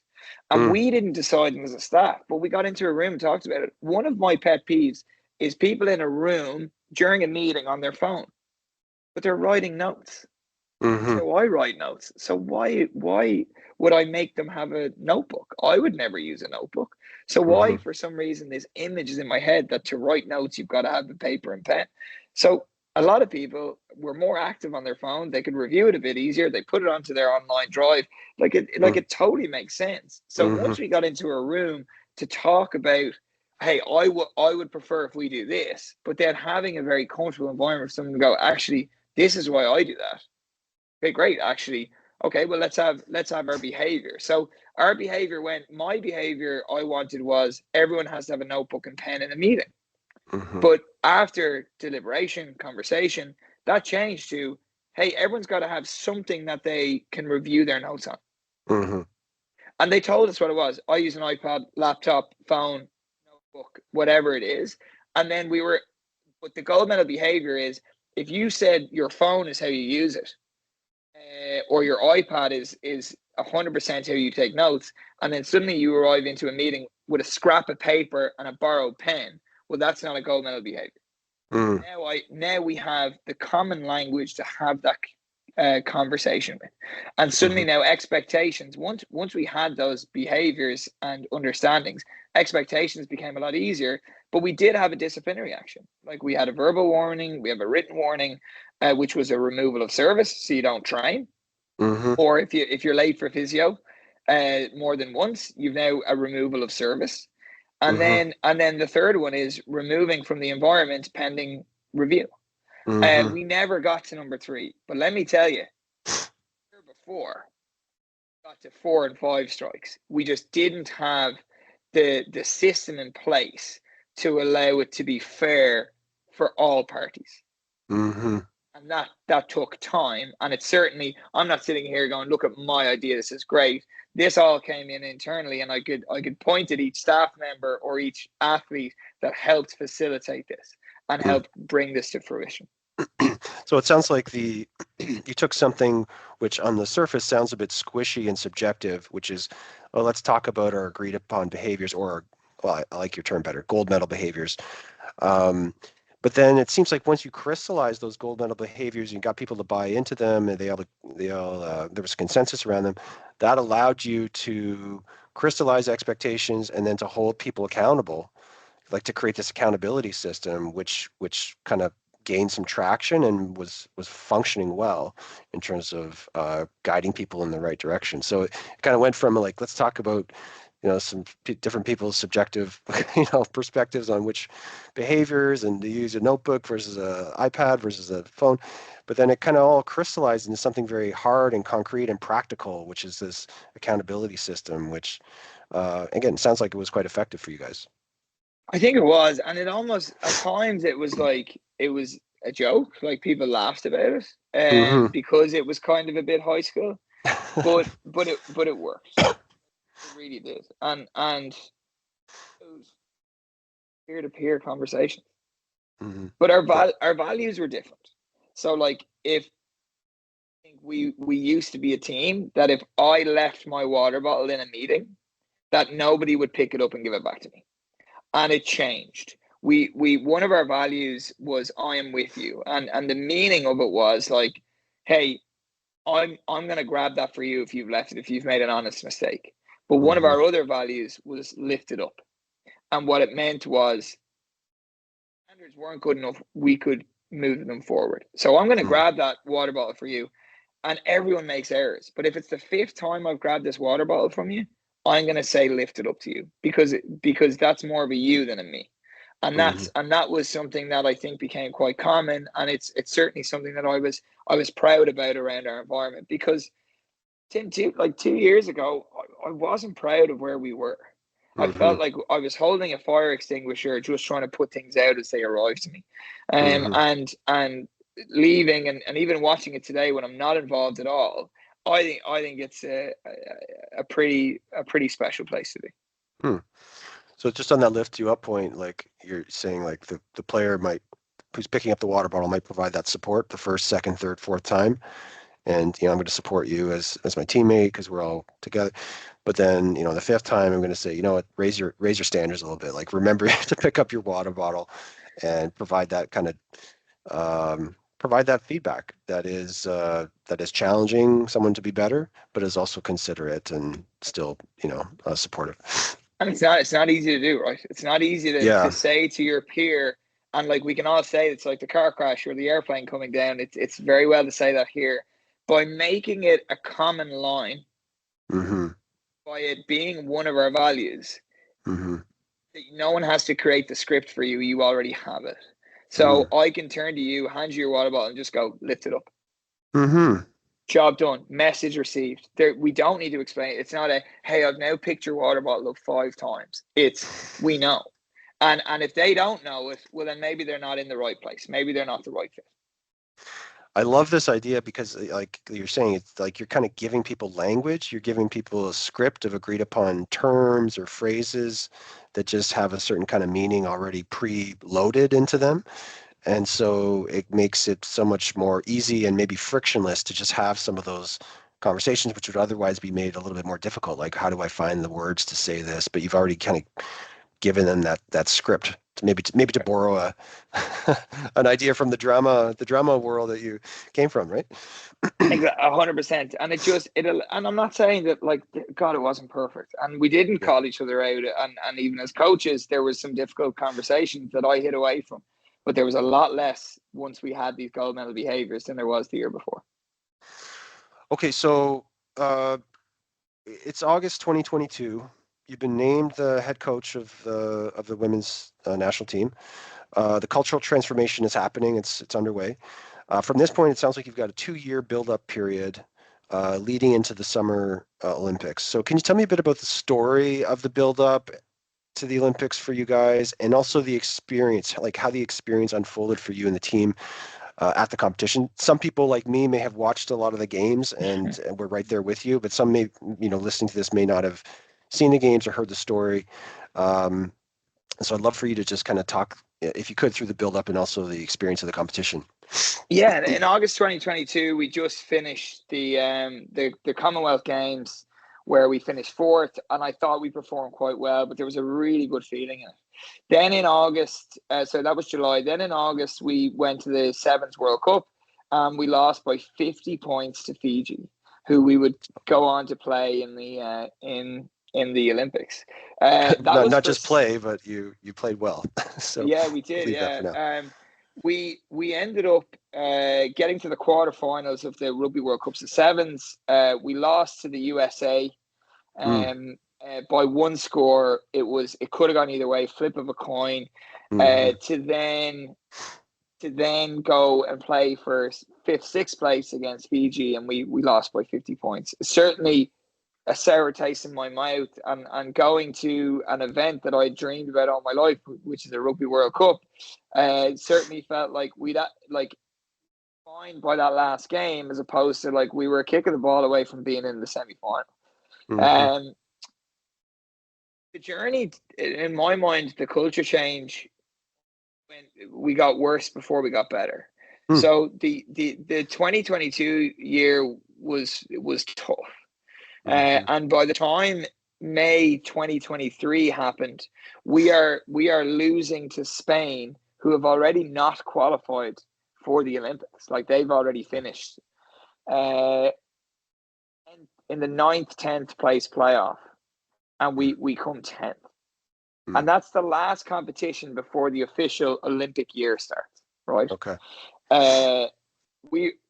And Mm-hmm. we didn't decide them as a staff, but we got into a room and talked about it. One of my pet peeves is people in a room during a meeting on their phone, but they're writing notes. That's Mm-hmm. how I write notes. So why would I make them have a notebook? I would never use a notebook. So why, Mm-hmm. for some reason, this image is in my head that to write notes you've got to have a paper and pen. So a lot of people were more active on their phone. They could review it a bit easier. They put it onto their online drive. Like it totally makes sense. So Mm-hmm. once we got into a room to talk about, hey, I would prefer if we do this, but then having a very comfortable environment for someone to go, actually, this is why I do that. Okay, great. Actually, okay. Well, let's have our behavior. So our behavior went. My behavior I wanted was everyone has to have a notebook and pen in a meeting. Mm-hmm. But after deliberation, conversation, that changed to, hey, everyone's got to have something that they can review their notes on. Mm-hmm. And they told us what it was. I use an iPad, laptop, phone, notebook, whatever it is. And then but the gold medal behavior is if you said your phone is how you use it, or your iPad is 100% how you take notes, and then suddenly you arrive into a meeting with a scrap of paper and a borrowed pen. Well, that's not a gold medal behavior. Mm-hmm. Now we have the common language to have that conversation with, and suddenly Mm-hmm. now expectations. Once we had those behaviors and understandings, expectations became a lot easier. But we did have a disciplinary action. Like we had a verbal warning, we have a written warning, which was a removal of service, so you don't train. Mm-hmm. Or if you're late for physio, more than once, you've now a removal of service. Mm-hmm. And then the third one is removing from the environment pending review. Mm-hmm. We never got to number three, but let me tell you, before got to 4 and 5 strikes. We just didn't have the system in place to allow it to be fair for all parties. Mm-hmm. And that took time. And it's certainly, I'm not sitting here going, look at my idea, this is great. This all came in internally, and I could point at each staff member or each athlete that helped facilitate this and help bring this to fruition. So it sounds like you took something which on the surface sounds a bit squishy and subjective, which is, well, let's talk about our agreed upon behaviors, or, well, I like your term better, gold medal behaviors. But then it seems like once you crystallize those gold medal behaviors, you got people to buy into them, and there was consensus around them. That allowed you to crystallize expectations and then to hold people accountable, like to create this accountability system, which kind of gained some traction and was functioning well in terms of guiding people in the right direction. So it kind of went from like, let's talk about some different people's subjective perspectives on which behaviors, and to use a notebook versus a iPad versus a phone, but then it kind of all crystallized into something very hard and concrete and practical, which is this accountability system, which again sounds like it was quite effective for you guys. I think it was, and it almost at times it was like it was a joke, like people laughed about it, Mm-hmm. because it was kind of a bit high school, but it worked. It really did, and those peer-to-peer conversations. Mm-hmm. But Yeah. our values were different. So like if I think we used to be a team that if I left my water bottle in a meeting, that nobody would pick it up and give it back to me. And it changed. We one of our values was I am with you. And the meaning of it was like, hey, I'm gonna grab that for you if you've left it, if you've made an honest mistake. But one of Mm-hmm. our other values was lift it up. And what it meant was standards weren't good enough, we could move them forward. So I'm gonna grab that water bottle for you. And everyone makes errors. But if it's the fifth time I've grabbed this water bottle from you, I'm going to say lift it up to you because that's more of a you than a me. And Mm-hmm. that was something that I think became quite common, and it's certainly something that I was proud about around our environment, because Tim, 2 years ago, I wasn't proud of where we were. I Mm-hmm. felt like I was holding a fire extinguisher, just trying to put things out as they arrived to me, Mm-hmm. and leaving and even watching it today when I'm not involved at all. I think it's a pretty special place to be. Hmm. So just on that lift you up point, like you're saying, like the player who's picking up the water bottle might provide that support the first, second, third, fourth time, and I'm going to support you as my teammate because we're all together. But then the fifth time I'm going to say, what, raise your standards a little bit. Like remember to pick up your water bottle and provide that kind of provide that feedback that is challenging someone to be better, but is also considerate and still supportive. And it's not easy to do, right? It's not easy to Yeah. say to your peer, and like we can all say it's like the car crash or the airplane coming down. It's very well to say that here. By making it a common line, Mm-hmm. by it being one of our values, Mm-hmm. no one has to create the script for you. You already have it. So Mm-hmm. I can turn to you, hand you your water bottle, and just go, lift it up. Mm-hmm. Job done. Message received. We don't need to explain. It's not a, hey, I've now picked your water bottle up 5 times. It's, we know. And if they don't know it, well, then maybe they're not in the right place. Maybe they're not the right fit. I love this idea because, like you're saying, it's like you're kind of giving people language. You're giving people a script of agreed upon terms or phrases that just have a certain kind of meaning already pre-loaded into them. And so it makes it so much more easy and maybe frictionless to just have some of those conversations, which would otherwise be made a little bit more difficult. Like, how do I find the words to say this? But you've already kind of given them that script to maybe to borrow a an idea from the drama world that you came from, right? 100%. And and I'm not saying that like, God, it wasn't perfect. And we didn't Yeah. call each other out. And even as coaches, there was some difficult conversations that I hid away from. But there was a lot less once we had these gold medal behaviors than there was the year before. Okay, so uh, it's August 2022. You've been named the head coach of the women's national team. The cultural transformation is happening. It's underway. From this point, it sounds like you've got a 2-year build-up period leading into the Summer Olympics. So can you tell me a bit about the story of the build-up to the Olympics for you guys, and also the experience, like how the experience unfolded for you and the team at the competition. Some people like me may have watched a lot of the games and we're right there with you, but some may, listening to this may not have seen the games or heard the story. Um, so I'd love for you to just kind of talk, if you could, through the build-up and also the experience of the competition. Yeah, in August 2022, we just finished the Commonwealth Games where we finished fourth, and I thought we performed quite well, but there was a really good feeling in it. Then in August, so that was July. Then in August, we went to the Sevens World Cup, and we lost by 50 points to Fiji, who we would go on to play in the Olympics. That was not for just play, but you played well. So yeah, we we'll did. leave that for Yeah, now. we ended up getting to the quarterfinals of the Rugby World Cups, the sevens. We lost to the USA Mm. by one score. It could have gone either way, flip of a coin. Mm-hmm. To then go and play for fifth, sixth place against Fiji, and we lost by 50 points. Certainly a sour taste in my mouth, and going to an event that I dreamed about all my life, which is a Rugby World Cup, certainly felt like fine by that last game, as opposed to like we were kicking the ball away from being in the semi-final. Mm-hmm. Um, the journey, in my mind, the culture change when we got worse before we got better. Mm. So the 2022 year was tough. Mm-hmm. And by the time May 2023 happened, we are losing to Spain, who have already not qualified for the Olympics. Like they've already finished uh, in the ninth, 10th place playoff, and we come 10th. And Mm. that's the last competition before the official Olympic year starts, right? Okay. Uh,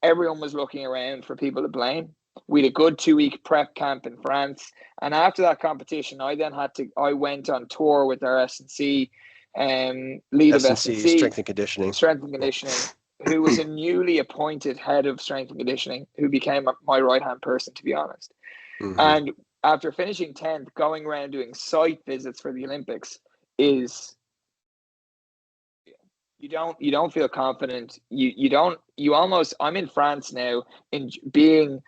everyone was looking around for people to blame. We had a good 2 week prep camp in France, and after that competition, I went on tour with our S&C, lead of S&C, S&C, strength and conditioning. strength and Yeah. conditioning, who was a newly appointed head of strength and conditioning, who became my right hand person, to be honest. Mm-hmm. And after finishing 10th, going around doing site visits for the Olympics is you don't feel confident. You almost, I'm in France now, in being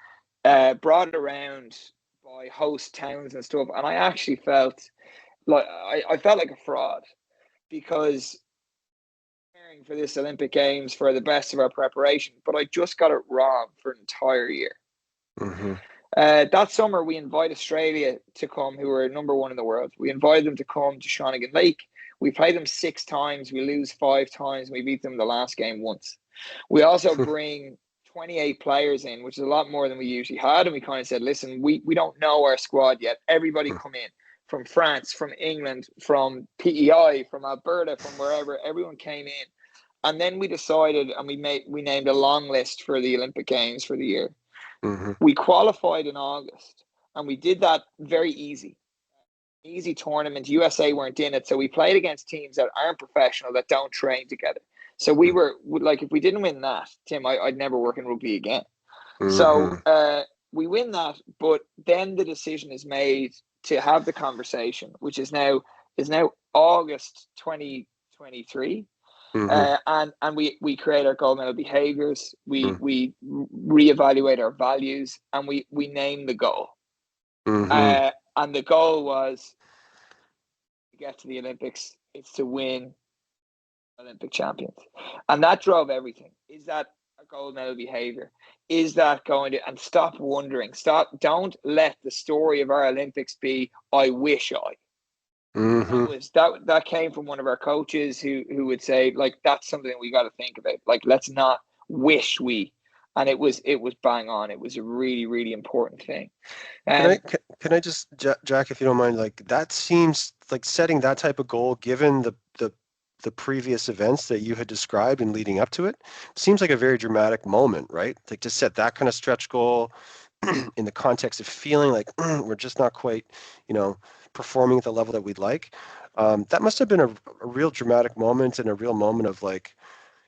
brought around by host towns and stuff, and I actually felt like I felt like a fraud, because preparing for this Olympic Games for the best of our preparation, but I just got it wrong for an entire year. Mm-hmm. That summer, we invite Australia to come, who are number one in the world. We invited them to come to Shawnigan Lake. We played them 6 times. We lose 5 times. We beat them the last game once. We also bring 28 players in, which is a lot more than we usually had. And we kind of said, listen, we don't know our squad yet. Everybody come in from France, from England, from PEI, from Alberta, from wherever. Everyone came in. And then we decided, and we named a long list for the Olympic Games for the year. Mm-hmm. We qualified in August, and we did that very easy tournament. USA weren't in it, so we played against teams that aren't professional, that don't train together. So we were like, if we didn't win that, Tim, I'd never work in rugby again. So Mm-hmm. we win that, but then the decision is made to have the conversation, which is now August 2023. Mm-hmm. And we create our gold medal behaviours. We reevaluate our values, and we name the goal. Mm-hmm. And the goal was to get to the Olympics. It's to win Olympic champions, and that drove everything. Is that a gold medal behaviour? Is that going to, and stop wondering? Don't let the story of our Olympics be I wish I. Mm-hmm. That came from one of our coaches who would say, like, that's something we got to think about. Like, let's not wish we. And it was bang on. It was a really, really important thing. Can I Um, can I just, Jack, if you don't mind, like that seems like setting that type of goal, given the previous events that you had described and leading up to it, seems like a very dramatic moment, right? Like to set that kind of stretch goal in the context of feeling like we're just not quite, performing at the level that we'd like. That must have been a real dramatic moment and a real moment of like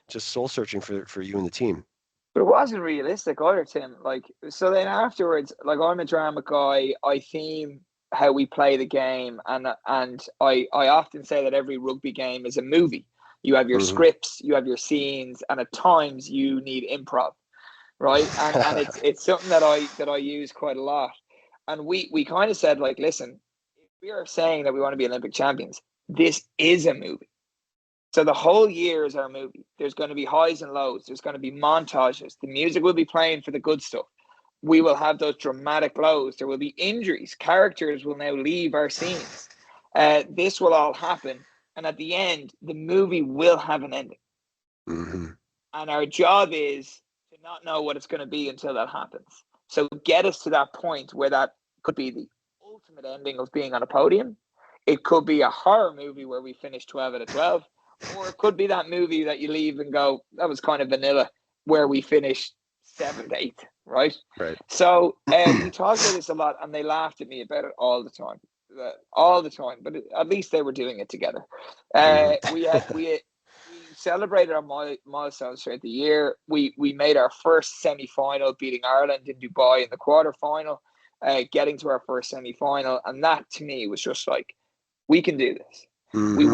just soul searching for you and the team. but it wasn't realistic either, Tim. Like, so then afterwards, like, I'm a drama guy. I theme. how we play the game, and I often say that every rugby game is a movie. You have your Mm-hmm. scripts, you have your scenes, and at times you need improv, right? And it's something that I use quite a lot. And we kind of said, like, listen, if we are saying that we want to be Olympic champions, this is a movie. So the whole year is our movie. There's going to be highs and lows. There's going to be montages. The music will be playing for the good stuff. We will have those dramatic lows. There will be injuries. Characters will now leave our scenes. This will all happen. And at the end, the movie will have an ending. Mm-hmm. And our job is to not know what it's going to be until that happens. So get us to that point where that could be the ultimate ending of being on a podium. It could be a horror movie where we finish 12 out of 12. Or it could be that movie that you leave and go, that was kind of vanilla, where we finish 7th, 8th, right? Right. So we talked about this a lot, and they laughed at me about it all the time. But at least they were doing it together. We celebrated our milestones throughout the year. We made our first semi-final, beating Ireland in Dubai in the quarter-final, getting to our first semi-final, and that to me was just like, we can do this. Mm-hmm. We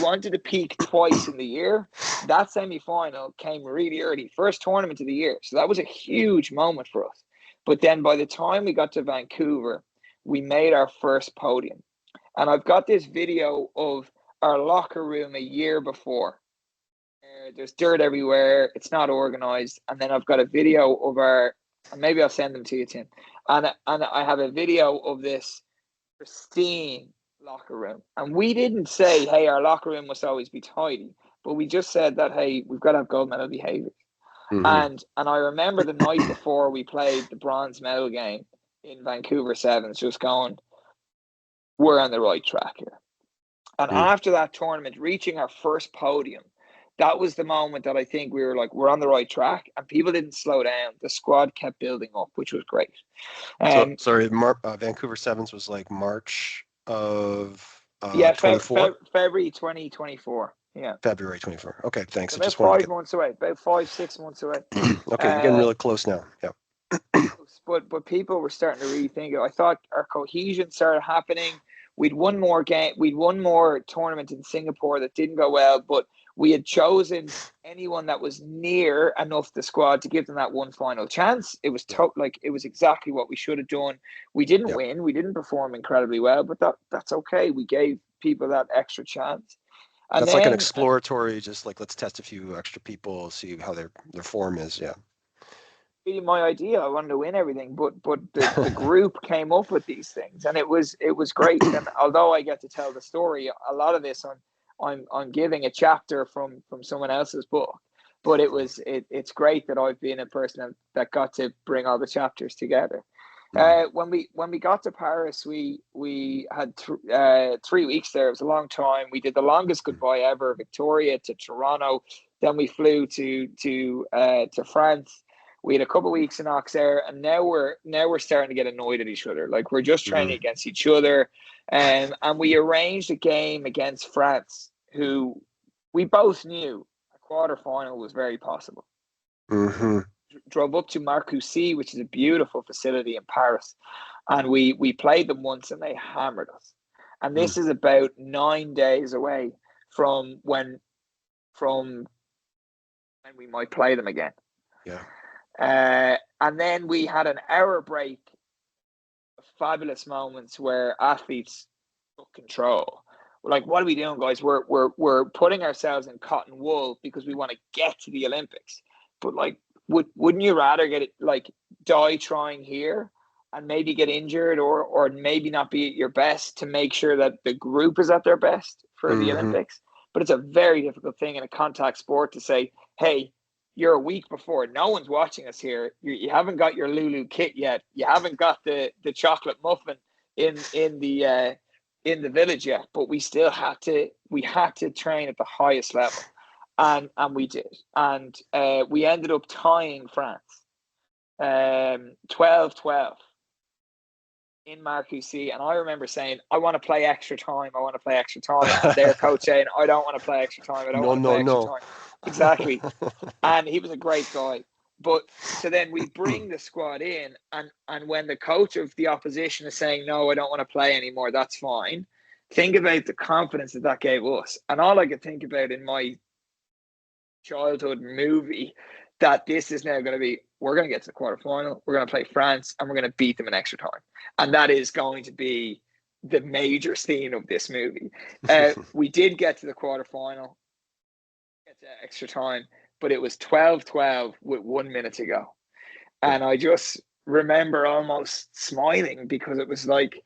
wanted to peak twice in the year. That semi-final came really early, first tournament of the year, so that was a huge moment for us. But then by the time we got to Vancouver, we made our first podium, and I've got this video of our locker room a year before. There's dirt everywhere. It's not organized, and then I've got a video of and maybe I'll send them to you, Tim. And I have a video of this pristine locker room, and we didn't say, hey, our locker room must always be tidy, but we just said that, hey, we've got to have gold medal behaviours. Mm-hmm. And I remember the night before we played the bronze medal game in Vancouver Sevens, just going, we're on the right track here. And after that tournament, reaching our first podium, that was the moment that I think we were like, we're on the right track, and people didn't slow down. The squad kept building up, which was great. So sorry, Vancouver Sevens was like March of 24? February 2024. Yeah. February 24. Okay, thanks. So I about just wanted to 5 months away, about 5-6 months away. Okay, you're getting really close now. Yeah. But people were starting to rethink it. I thought our cohesion started happening. We'd won more tournament in Singapore that didn't go well, but we had chosen anyone that was near enough the squad to give them that one final chance. It was it was exactly what we should have done. We didn't win. We didn't perform incredibly well, but that's okay. We gave people that extra chance. And that's like an exploratory, just like, let's test a few extra people, see how their form is. Yeah. Really my idea. I wanted to win everything, but the group came up with these things, and it was great. And although I get to tell the story, a lot of this I'm giving a chapter from someone else's book, but it's great that I've been a person that got to bring all the chapters together. When we got to Paris, we had 3 weeks there. It was a long time. We did the longest goodbye ever, Victoria to Toronto. Then we flew to France. We had a couple of weeks in Auxerre, and now we're starting to get annoyed at each other. Like, we're just training against each other, and we arranged a game against France, who we both knew a quarterfinal was very possible. Mm-hmm. Drove up to Marcoussis, which is a beautiful facility in Paris, and we played them once, and they hammered us. And this is about 9 days away from when we might play them again. Yeah. And then we had an hour break of fabulous moments where athletes took control. We're like, what are we doing, guys? We're putting ourselves in cotton wool because we want to get to the Olympics. But like, wouldn't you rather die trying here and maybe get injured or maybe not be at your best to make sure that the group is at their best for the Olympics? But it's a very difficult thing in a contact sport to say, hey, you're a week before. No one's watching us here. You haven't got your Lulu kit yet. You haven't got the chocolate muffin in the village yet. But we still had to train at the highest level, and we did. And we ended up tying France 12-12 in Marcoussis. And I remember saying, I want to play extra time. I want to play extra time. And their coach saying, I don't want to play extra time. I don't want to play extra time. Exactly. And he was a great guy. But so then we bring the squad in, and when the coach of the opposition is saying, no, I don't want to play anymore, that's fine. Think about the confidence that that gave us. And all I could think about in my childhood movie, that this is now going to be, we're going to get to the quarterfinal, we're going to play France, and we're going to beat them in extra time. And that is going to be the major scene of this movie. We did get to the quarterfinal, get to extra time, but it was 12-12 with 1 minute to go. And I just remember almost smiling, because it was like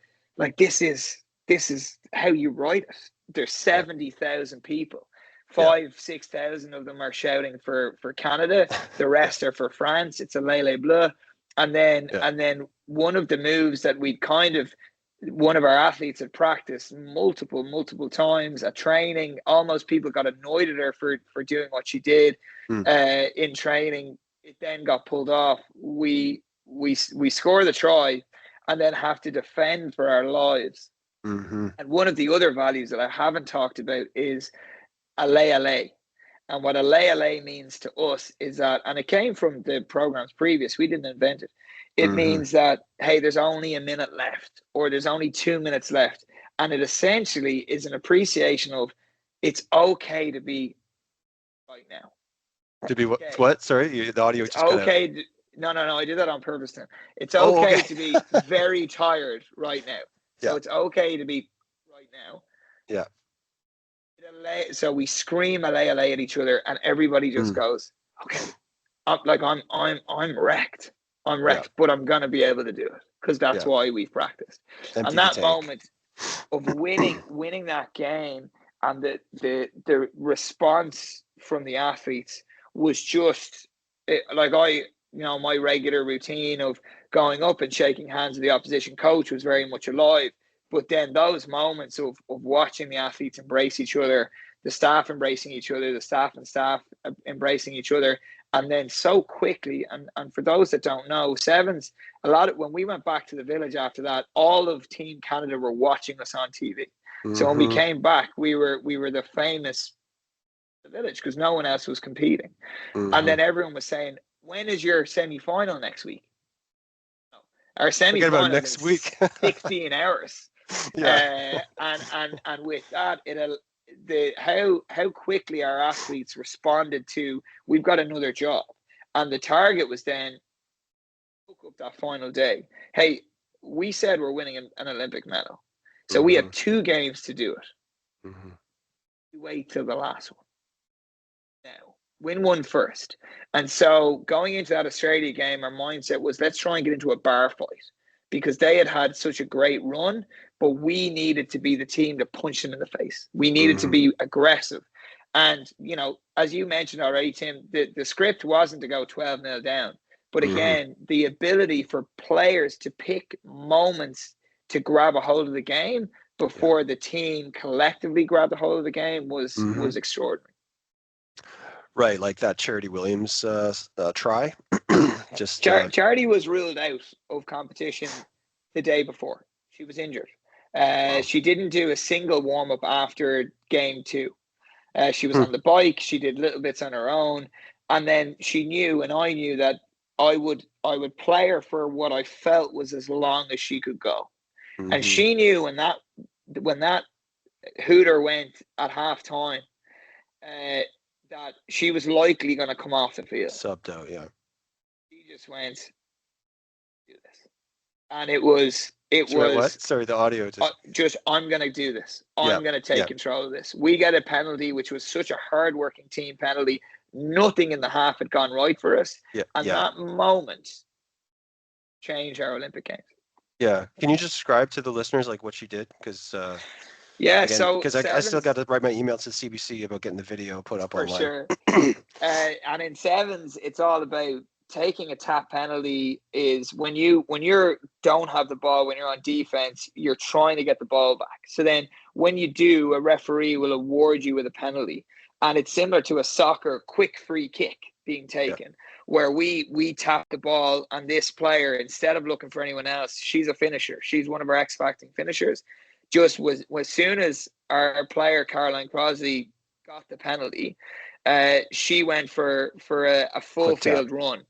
this is how you write it. There's 70,000 people. 6,000 of them are shouting for Canada. The rest are for France. It's a lele bleu. And then one of the moves that one of our athletes had practiced multiple times at training. Almost people got annoyed at her for doing what she did in training. It then got pulled off. We score the try and then have to defend for our lives. Mm-hmm. And one of the other values that I haven't talked about is allay. And what allay means to us is that, and it came from the programs previous, we didn't invent it. It means that, hey, there's only a minute left, or there's only 2 minutes left. And it essentially is an appreciation of, it's okay to be right now. To be what? Okay. What? Sorry, the audio it's just cut okay. out. No, I did that on purpose. Then it's okay to be very tired right now. So it's okay to be right now. Yeah. So we scream allay at each other, and everybody just goes, okay. I'm wrecked. I'm wrecked, but I'm gonna be able to do it, because that's why we've practiced. And that moment of winning that game, and the response from the athletes was just my regular routine of going up and shaking hands with the opposition coach was very much alive. But then those moments of watching the athletes embrace each other, the staff embracing each other, the staff and staff embracing each other, and then so quickly, and for those that don't know, sevens, when we went back to the village after that, all of Team Canada were watching us on TV. So when we came back, we were the famous village, because no one else was competing. And then everyone was saying, when is your semi-final next week? Our semi-final next week, 16 hours. And with that, how quickly our athletes responded to, we've got another job. And the target was then, woke up that final day, hey, we said we're winning an Olympic medal, so we have 2 games to do it. We wait till the last one. Now win one first. And so going into that Australia game, our mindset was, let's try and get into a bar fight, because they had such a great run, but we needed to be the team to punch them in the face. We needed to be aggressive. And, as you mentioned already, Tim, the script wasn't to go 12-0 down. But again, the ability for players to pick moments to grab a hold of the game before the team collectively grabbed a hold of the game was extraordinary. Right, like that Charity Williams try. Charity was ruled out of competition the day before. She was injured. She didn't do a single warm-up after game 2. She was on the bike. She did little bits on her own. And then she knew, and I knew, that I would play her for what I felt was as long as she could go. And she knew when that hooter went at halftime, that she was likely going to come off the field. Subbed out, yeah. She just went, do this. And it was what? Sorry, the audio just I'm going to do this. I'm going to take control of this. We get a penalty, which was such a hard-working team penalty. Nothing in the half had gone right for us. That moment changed our Olympic Games. Yeah. Can you just describe to the listeners like what she did? Because because I still got to write my email to CBC about getting the video put up online. For sure. And in sevens, it's all about taking a tap penalty. Is when you don't have the ball, when you're on defense, you're trying to get the ball back. So then when you do, a referee will award you with a penalty. And it's similar to a soccer quick free kick being taken, where we tap the ball, and this player, instead of looking for anyone else, she's a finisher. She's one of our X-facting finishers. Just was as soon as our player, Caroline Crosley, got the penalty, she went for a full field run.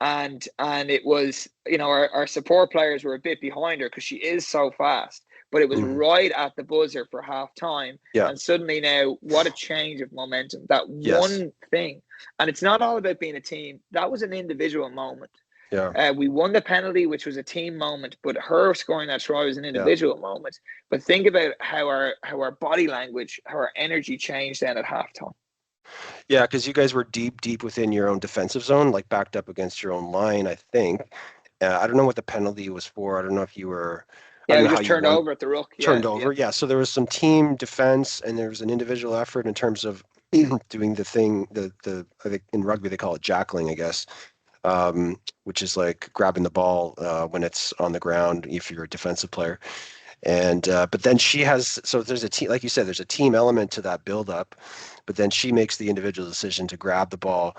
and it was, our support players were a bit behind her because she is so fast, but it was right at the buzzer for half time. Yeah. And suddenly now, what a change of momentum. That Yes. one thing. And it's not all about being a team. That was an individual moment. Yeah. We won the penalty, which was a team moment, but her scoring that try was an Yeah. individual moment. But think about how our body language, how our energy changed then at halftime. Yeah, because you guys were deep within your own defensive zone, like backed up against your own line, I think. I don't know what the penalty was for. I don't know if you were, I Yeah, don't we know how just you turned won, over at the ruck. Yeah, turned yeah. over. Yeah, so there was some team defense and there was an individual effort in terms of doing the thing, I think in rugby they call it jackling, I guess, which is like grabbing the ball when it's on the ground if you're a defensive player. And but then she has, so there's a team, like you said, there's a team element to that build up, but then she makes the individual decision to grab the ball,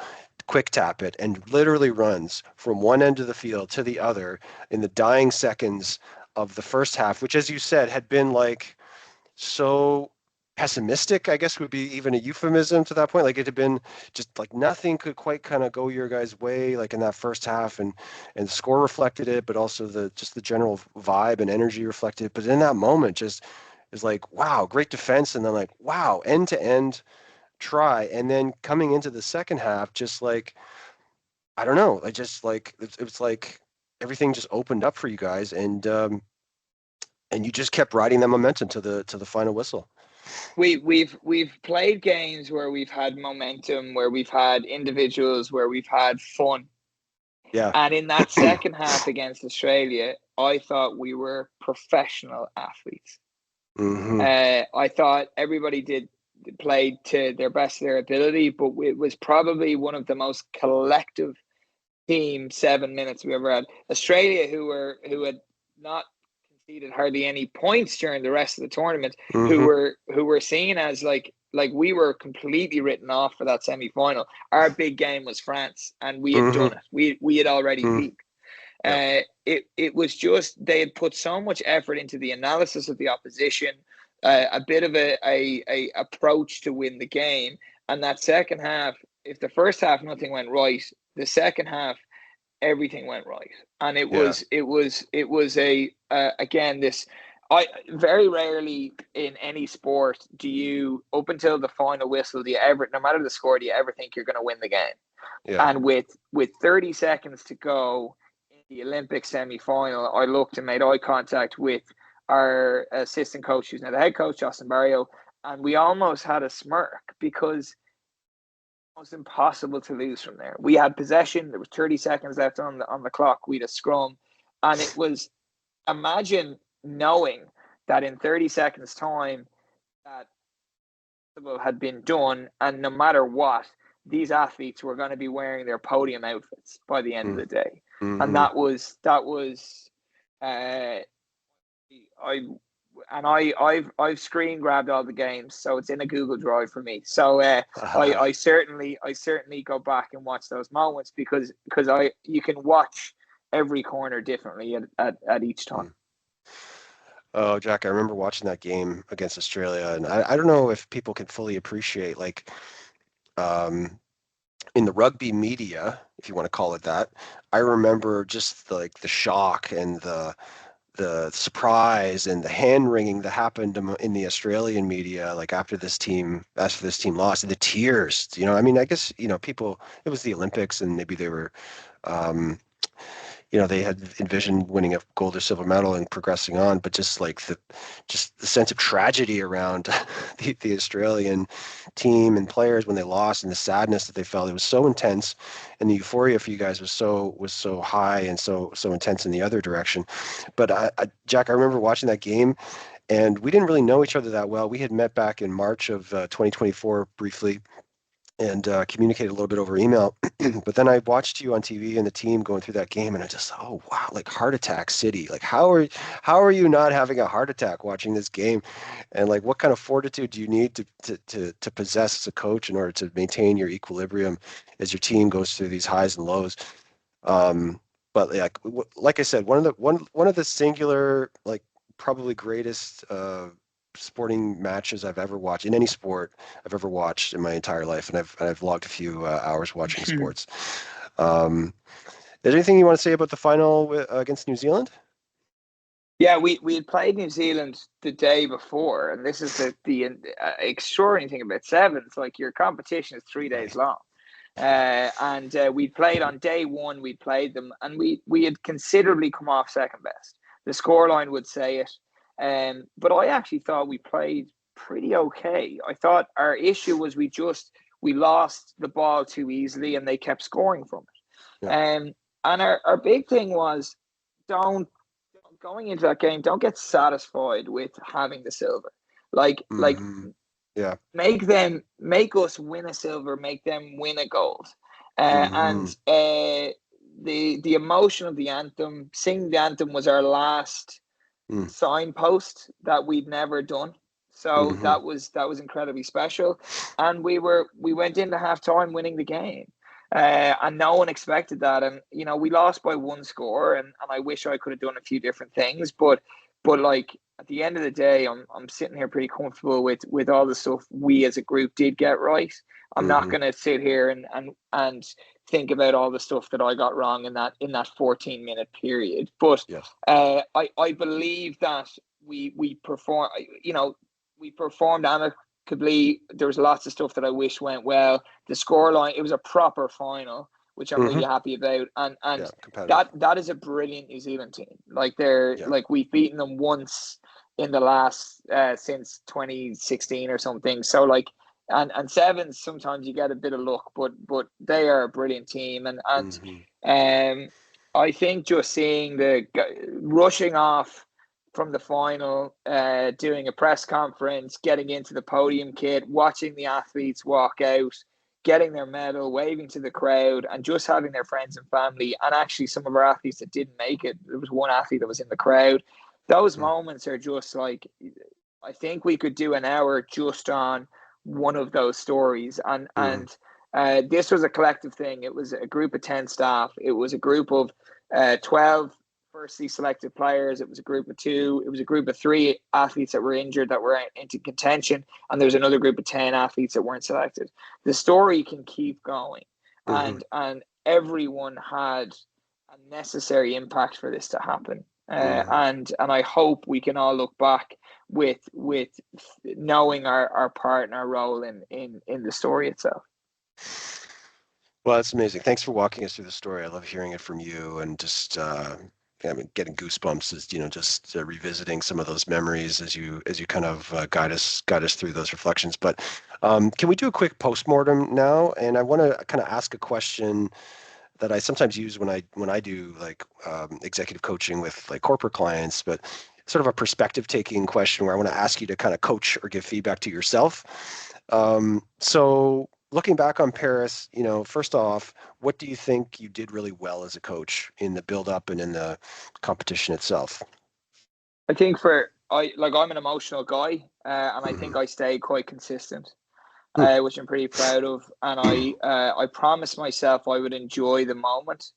quick tap it, and literally runs from one end of the field to the other in the dying seconds of the first half, which, as you said, had been like so pessimistic, I guess would be even a euphemism to that point. Like it had been just like nothing could quite kind of go your guys' way, like in that first half, and the score reflected it, but also the just the general vibe and energy reflected it. But in that moment, just is like, wow, great defense, and then like, wow, end to end try, and then coming into the second half, just like I don't know, I just like it was like everything just opened up for you guys, and you just kept riding that momentum to the final whistle. We've played games where we've had momentum, where we've had individuals, where we've had fun. Yeah. And in that second half against Australia, I thought we were professional athletes. Mm-hmm. I thought everybody played to their best of their ability, but it was probably one of the most collective team 7 minutes we ever had. Australia, who had not conceded hardly any points during the rest of the tournament, Mm-hmm. who were seen as like we were completely written off for that semi-final. Our big game was France, and we had Mm-hmm. done it. We had already Mm-hmm. peaked. Yeah. It was just they had put so much effort into the analysis of the opposition, a bit of a approach to win the game, and that second half. If the first half nothing went right, the second half everything went right, and Yeah. it was a again this. I very rarely in any sport do you up until the final whistle do you ever, no matter the score, do you ever think you're going to win the game? Yeah. And with 30 seconds to go in the Olympic semi-final, I looked and made eye contact with our assistant coach, who's now the head coach, Justin Barrio, and we almost had a smirk because it was impossible to lose from there. We had possession. There was 30 seconds left on the clock. We had a scrum, and it was, imagine knowing that in 30 seconds time that had been done, and no matter what, these athletes were going to be wearing their podium outfits by the end of the day. And Mm-hmm. uh, I've screen grabbed all the games, so it's in a Google Drive for me. So I certainly go back and watch those moments because you can watch every corner differently at each time. Oh, Jack, I remember watching that game against Australia, and I don't know if people can fully appreciate, like, um, in the rugby media, if you want to call it that, I remember just like the shock and the surprise and the hand wringing that happened in the Australian media, like after this team lost, and the tears. I mean, I guess people. It was the Olympics, and maybe they were. Um, they had envisioned winning a gold or silver medal and progressing on, but just the sense of tragedy around the Australian team and players when they lost and the sadness that they felt, it was so intense, and the euphoria for you guys was so high and so intense in the other direction. But Jack, I remember watching that game, and we didn't really know each other that well. We had met back in March of 2024 briefly, and communicated a little bit over email. But then I watched you on TV and the team going through that game, and I just, oh wow, like heart attack city. Like how are you not having a heart attack watching this game? And like what kind of fortitude do you need to possess as a coach in order to maintain your equilibrium as your team goes through these highs and lows? But like I said, one of the singular, like, probably greatest sporting matches I've ever watched in any sport I've ever watched in my entire life, and I've logged a few hours watching sports. Um, Is there anything you want to say about the final against New Zealand? Yeah, we had played New Zealand the day before, and this is the extraordinary thing about sevens. Like, your competition is 3 days long, and we played on day one. We played them, and we had considerably come off second best. The scoreline would say it, but I actually thought we played pretty okay. I thought our issue was we lost the ball too easily, and they kept scoring from it. Yeah. And our big thing was, don't going into that game, don't get satisfied with having the silver. Like Hmm. Yeah. make us win a silver, make them win a gold. And Hmm. the emotion of the anthem, singing the anthem, was our last Mm. signpost that we'd never done. So Hmm. that was incredibly special, and we went into halftime winning the game, and no one expected that. And we lost by one score, and I wish I could have done a few different things, but like, at the end of the day, I'm sitting here pretty comfortable with all the stuff we as a group did get right. I'm not Hmm. going to sit here and think about all the stuff that I got wrong in that 14-minute period. But Yes. I believe that we perform. We performed amicably. There was lots of stuff that I wish went well. The scoreline, it was a proper final, which I'm Hmm. really happy about. And Yeah. and Competitive. that is a brilliant New Zealand team. Yeah. Like, we've beaten them once in the last since 2016 or something. So, like, and sevens, sometimes you get a bit of luck, but they are a brilliant team. Hmm. Um I think just seeing the rushing off from the final, doing a press conference, getting into the podium kit, watching the athletes walk out, getting their medal, waving to the crowd, and just having their friends and family, and actually some of our athletes that didn't make it. There was one athlete that was in the crowd. Those moments are just like, I think we could do an hour just on one of those stories. Hmm. This was a collective thing. It was a group of 10 staff. It was a group of 12 firstly selected players. It was a group of two. It was a group of three athletes that were injured, that were into contention. And there was another group of 10 athletes that weren't selected. The story can keep going. Hmm. And everyone had a necessary impact for this to happen. Hmm. And I hope we can all look back with knowing our part and our role in the story itself. Well, that's amazing. Thanks for walking us through the story. I love hearing it from you, and just I mean, getting goosebumps as just revisiting some of those memories as you kind of guide us through those reflections. But can we do a quick postmortem now? And I want to kind of ask a question that I sometimes use when I do like executive coaching with like corporate clients, but sort of a perspective taking question where I want to ask you to kind of coach or give feedback to yourself. So looking back on Paris, first off, what do you think you did really well as a coach in the build up and in the competition itself? I think I'm an emotional guy, and I think Hmm. I stay quite consistent, Hmm. which I'm pretty proud of. And I promised myself I would enjoy the moment.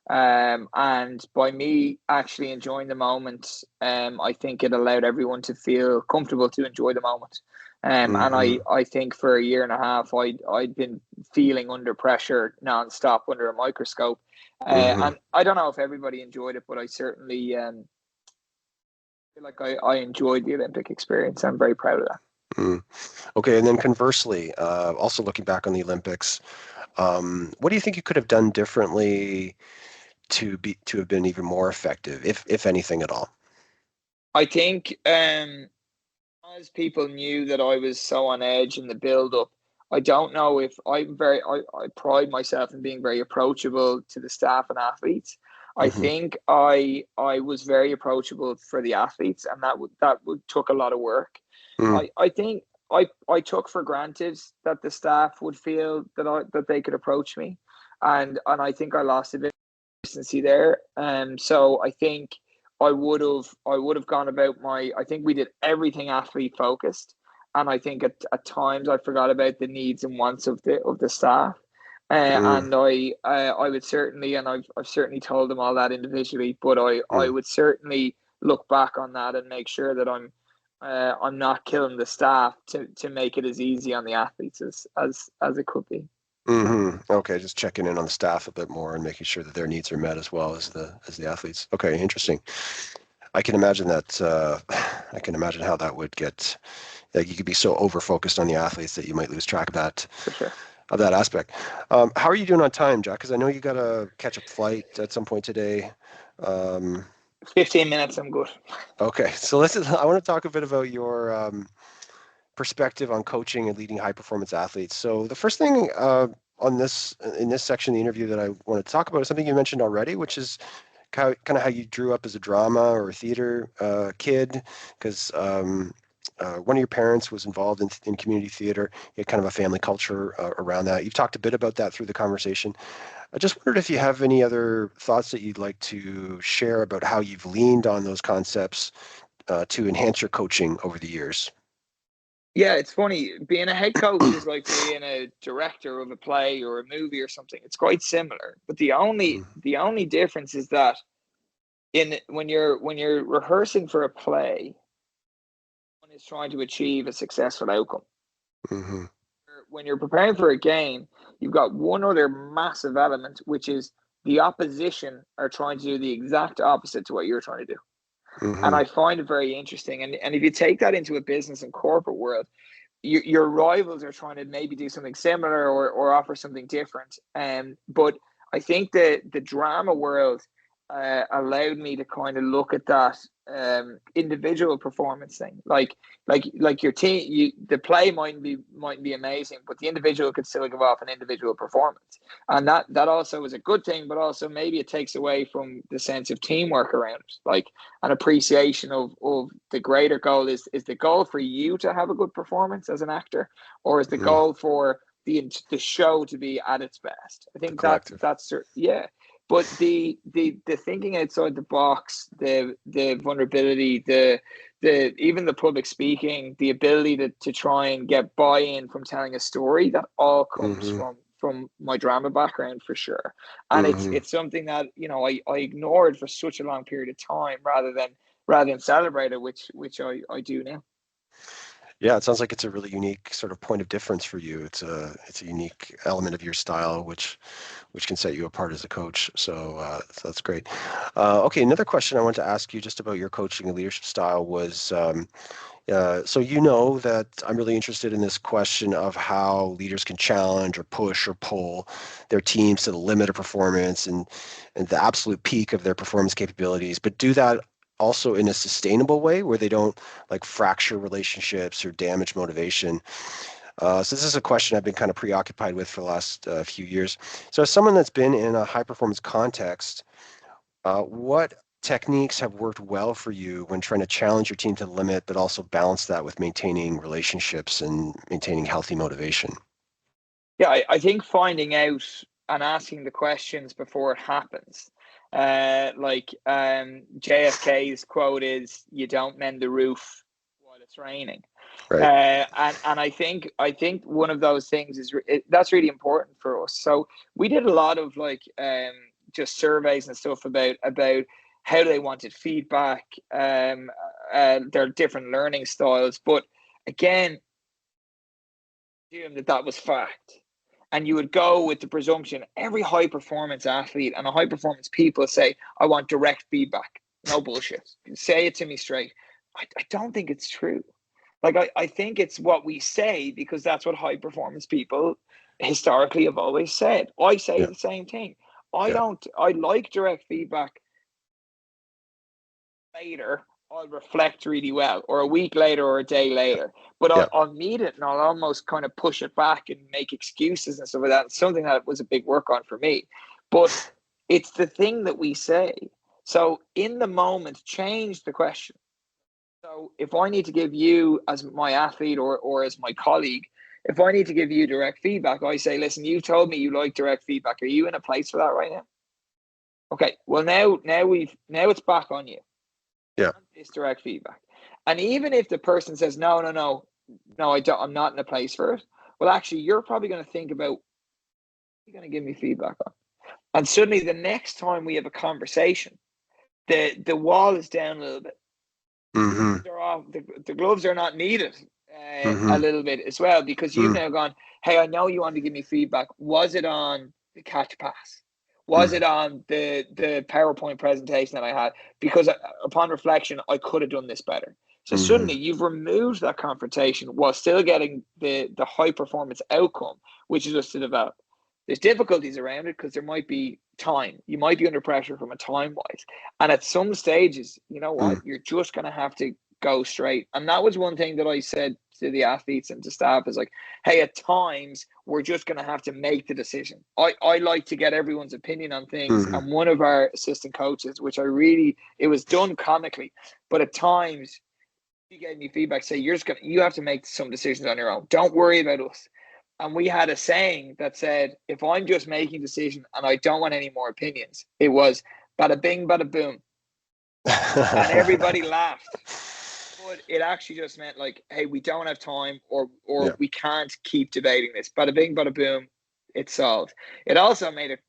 And by me actually enjoying the moment, I think it allowed everyone to feel comfortable to enjoy the moment. And Hmm. I think for a year and a half, I'd been feeling under pressure nonstop under a microscope. Hmm. And I don't know if everybody enjoyed it, but I certainly feel like I enjoyed the Olympic experience. I'm very proud of that. Mm. Okay, and then conversely, also looking back on the Olympics, what do you think you could have done differently to have been even more effective, if anything at all? I think as people knew that I was so on edge in the build up, I don't know if I pride myself in being very approachable to the staff and athletes. I Hmm. think I was very approachable for the athletes, and that would took a lot of work. Mm. I think I took for granted that the staff would feel that they could approach me, and I think I lost a bit of consistency there. So I think I would have gone about I think we did everything athlete focused, and I think at times I forgot about the needs and wants of the staff. Mm. And I would certainly, and I've certainly told them all that individually, but I Mm. would certainly look back on that and make sure that I'm not killing the staff to make it as easy on the athletes as it could be. Okay, just checking in on the staff a bit more and making sure that their needs are met as well as the athletes. Okay, interesting. I can imagine that. I can imagine how that would get. Like you could be so over focused on the athletes that you might lose track For sure. of that aspect. How are you doing on time, Jack? Because I know you got to catch a flight at some point today. Um, 15 minutes, I'm good. okay, so I want to talk a bit about your perspective on coaching and leading high performance athletes. So the first thing on this in this section of the interview that I want to talk about is something you mentioned already, which is kind of how you grew up as a drama or a theater kid, because one of your parents was involved in community theater. You had kind of a family culture around that. You've talked a bit about that through the conversation. I just wondered if you have any other thoughts that you'd like to share about how you've leaned on those concepts to enhance your coaching over the years. Yeah, it's funny. Being a head coach is like being a director of a play or a movie or something. It's quite similar, but the only difference is that in when you're rehearsing for a play, one is trying to achieve a successful outcome. Mm-hmm. When you're preparing for a game, you've got one other massive element, which is the opposition are trying to do the exact opposite to what you're trying to do. And Mm-hmm. I find it very interesting. And if you take that into a business and corporate world, your rivals are trying to maybe do something similar or offer something different. But I think the drama world allowed me to kind of look at that individual performance thing. Like your team, the play might be amazing, but the individual could still give off an individual performance, and that also is a good thing. But also maybe it takes away from the sense of teamwork around it, like an appreciation of the greater goal. Is the goal for you to have a good performance as an actor, or is the Mm-hmm. goal for the show to be at its best? I The think collective. that's yeah. But the thinking outside the box, the vulnerability, the even the public speaking, the ability to try and get buy-in from telling a story, that all comes Mm-hmm. from my drama background for sure. And it's Mm-hmm. it's something that I ignored for such a long period of time rather than celebrate it, which I do now. Yeah, it sounds like it's a really unique sort of point of difference for you. It's a unique element of your style, which can set you apart as a coach. So that's great. Okay, another question I want to ask you just about your coaching and leadership style was, so you know that I'm really interested in this question of how leaders can challenge or push or pull their teams to the limit of performance and the absolute peak of their performance capabilities, but do that also in a sustainable way where they don't like fracture relationships or damage motivation. So this is a question I've been kind of preoccupied with for the last few years. So as someone that's been in a high performance context, what techniques have worked well for you when trying to challenge your team to the limit, but also balance that with maintaining relationships and maintaining healthy motivation? Yeah, I think finding out and asking the questions before it happens. Like JFK's quote is, "You don't mend the roof while it's raining." Right. And I think one of those things that's really important for us. So we did a lot of like just surveys and stuff about how they wanted feedback, their different learning styles. But again, assume that was fact. And you would go with the presumption every high performance athlete and a high performance people say, I want direct feedback. No bullshit. Say it to me straight. I don't think it's true. Like, I think it's what we say because that's what high performance people historically have always said. I say Yeah. the same thing. I Yeah. don't, I like direct feedback later. I'll reflect really well, or a week later, or a day Yeah. later. But Yeah. I'll meet it and I'll almost kind of push it back and make excuses and stuff like that. It's something that was a big work on for me. But it's the thing that we say. So in the moment, change the question. So if I need to give you as my athlete or as my colleague, if I need to give you direct feedback, I say, listen, you told me you like direct feedback. Are you in a place for that right now? Okay. Well, now it's back on you. Yeah. It's direct feedback. And even if the person says, no, no, no, no, I don't, I'm not in a place for it. Well, actually, you're probably going to think about, what are you going to give me feedback on? And suddenly the next time we have a conversation, the wall is down a little bit. Mm-hmm. They're off, the gloves are not needed. Mm-hmm. a little bit as well, because you've Mm-hmm. now gone, hey, I know you want to give me feedback. Was it on the catch pass? Was it on the PowerPoint presentation that I had? Because upon reflection, I could have done this better. So Mm-hmm. suddenly you've removed that confrontation while still getting the high performance outcome, which is just to develop. There's difficulties around it because there might be time. You might be under pressure from a time wise. And at some stages, you know what? You're just going to have to go straight. And that was one thing that I said to the athletes and to staff is like, hey, at times we're just going to have to make the decision. I like to get everyone's opinion on things. Mm-hmm. And one of our assistant coaches, which it was done comically, but at times he gave me feedback, say, you have to make some decisions on your own. Don't worry about us. And we had a saying that said, if I'm just making decisions and I don't want any more opinions, it was bada bing, bada boom. And everybody laughed. But it actually just meant like, hey, we don't have time, or Yeah. we can't keep debating this. Bada bing, bada boom, it's solved. It also made it,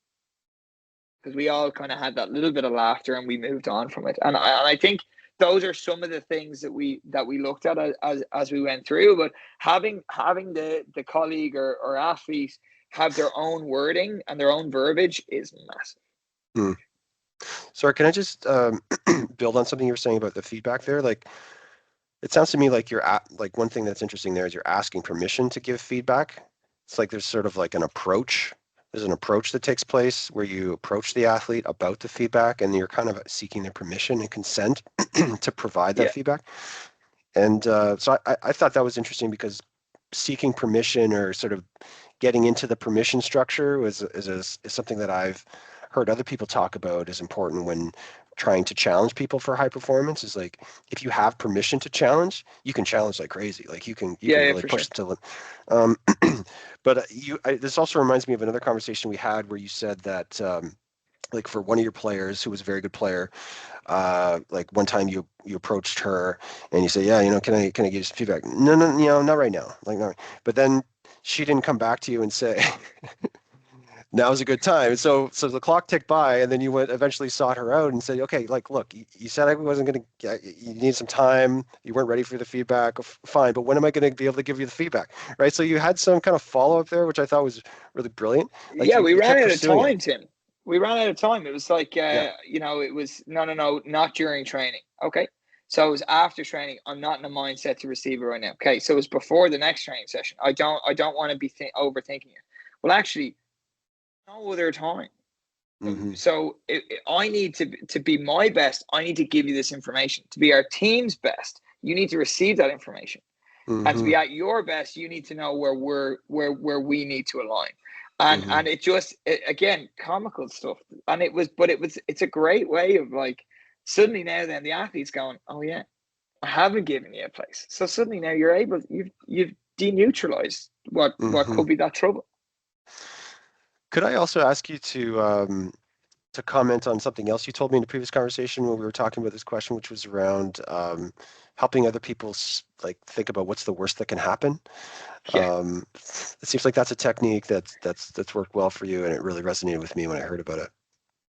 because we all kind of had that little bit of laughter and we moved on from it. And I think those are some of the things that we looked at as we went through. But having the colleague or athlete have their own wording and their own verbiage is massive. Mm. Sorry, can I just build on something you were saying about the feedback there? Like, it sounds to me like like one thing that's interesting there is you're asking permission to give feedback. It's like there's sort of like an approach. There's an approach that takes place where you approach the athlete about the feedback, and you're kind of seeking their permission and consent to provide that Yeah, feedback. And so I thought that was interesting because seeking permission or sort of getting into the permission structure is something that I've heard other people talk about as important when trying to challenge people for high performance. Is like if you have permission to challenge, you can challenge like crazy. Like you can yeah, really for push sure. it to limit. But this also reminds me of another conversation we had where you said that like for one of your players who was a very good player, like one time you approached her and you say, yeah, can I give you some feedback? No, no, not right now. Like, no. But then she didn't come back to you and say, now's a good time. So the clock ticked by, and then you went eventually sought her out and said, okay, like, look, you said I wasn't going to, you need some time. You weren't ready for the feedback. Fine, but when am I going to be able to give you the feedback? Right. So you had some kind of follow up there, which I thought was really brilliant. Like Yeah, you, we you ran kept out of pursuing it. time, Tim. We ran out of time. It was like, Yeah. it was no, not during training. Okay. So it was after training. I'm not in a mindset to receive it right now. Okay. So it was before the next training session. I don't want to be overthinking it. Well, actually, no other time. Mm-hmm. So I need to be my best. I need to give you this information. To be our team's best, you need to receive that information. And to Mm-hmm. be at your best, you need to know where we need to align. Mm-hmm. And again, comical stuff. And it's a great way of like, suddenly now then the athlete's going, oh yeah, I haven't given you a place. So suddenly now you've deneutralized what Mm-hmm. could be that trouble. Could I also ask you to comment on something else you told me in a previous conversation when we were talking about this question, which was around helping other people like think about what's the worst that can happen. Yeah. It seems like that's a technique that's worked well for you, and it really resonated with me when I heard about it.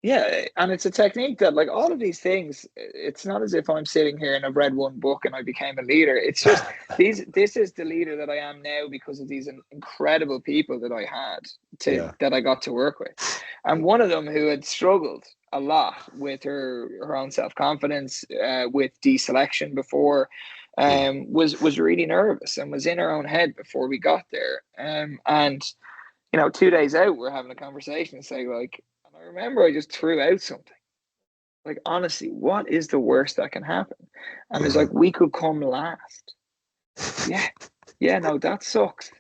Yeah, and it's a technique that, like all of these things, it's not as if I'm sitting here and I've read one book and I became a leader. It's just this is the leader that I am now because of these incredible people that I had Yeah. that I got to work with. And one of them who had struggled a lot with her own self-confidence, with deselection before, Mm. was really nervous and was in her own head before we got there. And 2 days out, we're having a conversation and say like, and I remember I just threw out something like, honestly, what is the worst that can happen? And it's Hmm. like, we could come last. Yeah, yeah, no, that sucks.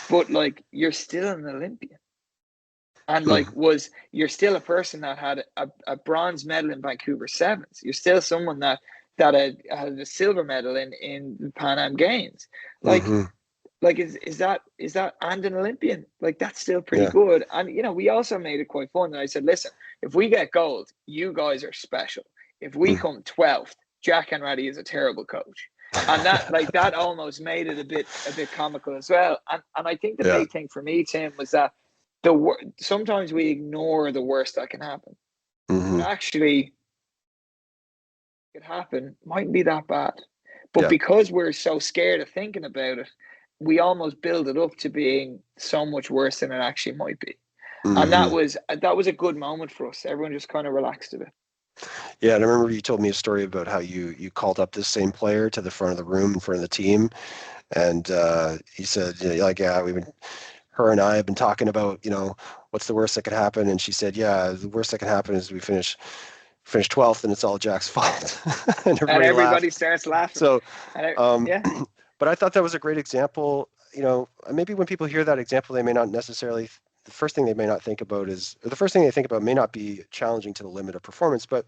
But like, you're still an Olympian, and like, Hmm. you're still a person that had a bronze medal in Vancouver Sevens. You're still someone that had a silver medal in the Pan Am Games. Like, Hmm. is that and an Olympian? Like that's still pretty Yeah. good. And we also made it quite fun. And I said, listen, if we get gold, you guys are special. If we Mm. come 12th, Jack Hanratty is a terrible coach. And that almost made it a bit comical as well. And I think the Yeah. big thing for me, Tim, was that sometimes we ignore the worst that can happen. But Hmm. actually it happen mightn't be that bad. But Yeah. because we're so scared of thinking about it, we almost build it up to being so much worse than it actually might be. And that Hmm. was a good moment for us. Everyone just kind of relaxed a bit. Yeah, and I remember you told me a story about how you called up this same player to the front of the room in front of the team, and he said, you know, like, yeah, her and I have been talking about, what's the worst that could happen, and she said, yeah, the worst that can happen is we finish 12th, and it's all Jack's fault, and And everybody everybody laughed. starts laughing. So, And um, yeah, but I thought that was a great example. Maybe when people hear that example, they may not necessarily. The first thing they may not think about is, or the first thing they think about may not be challenging to the limit of performance, but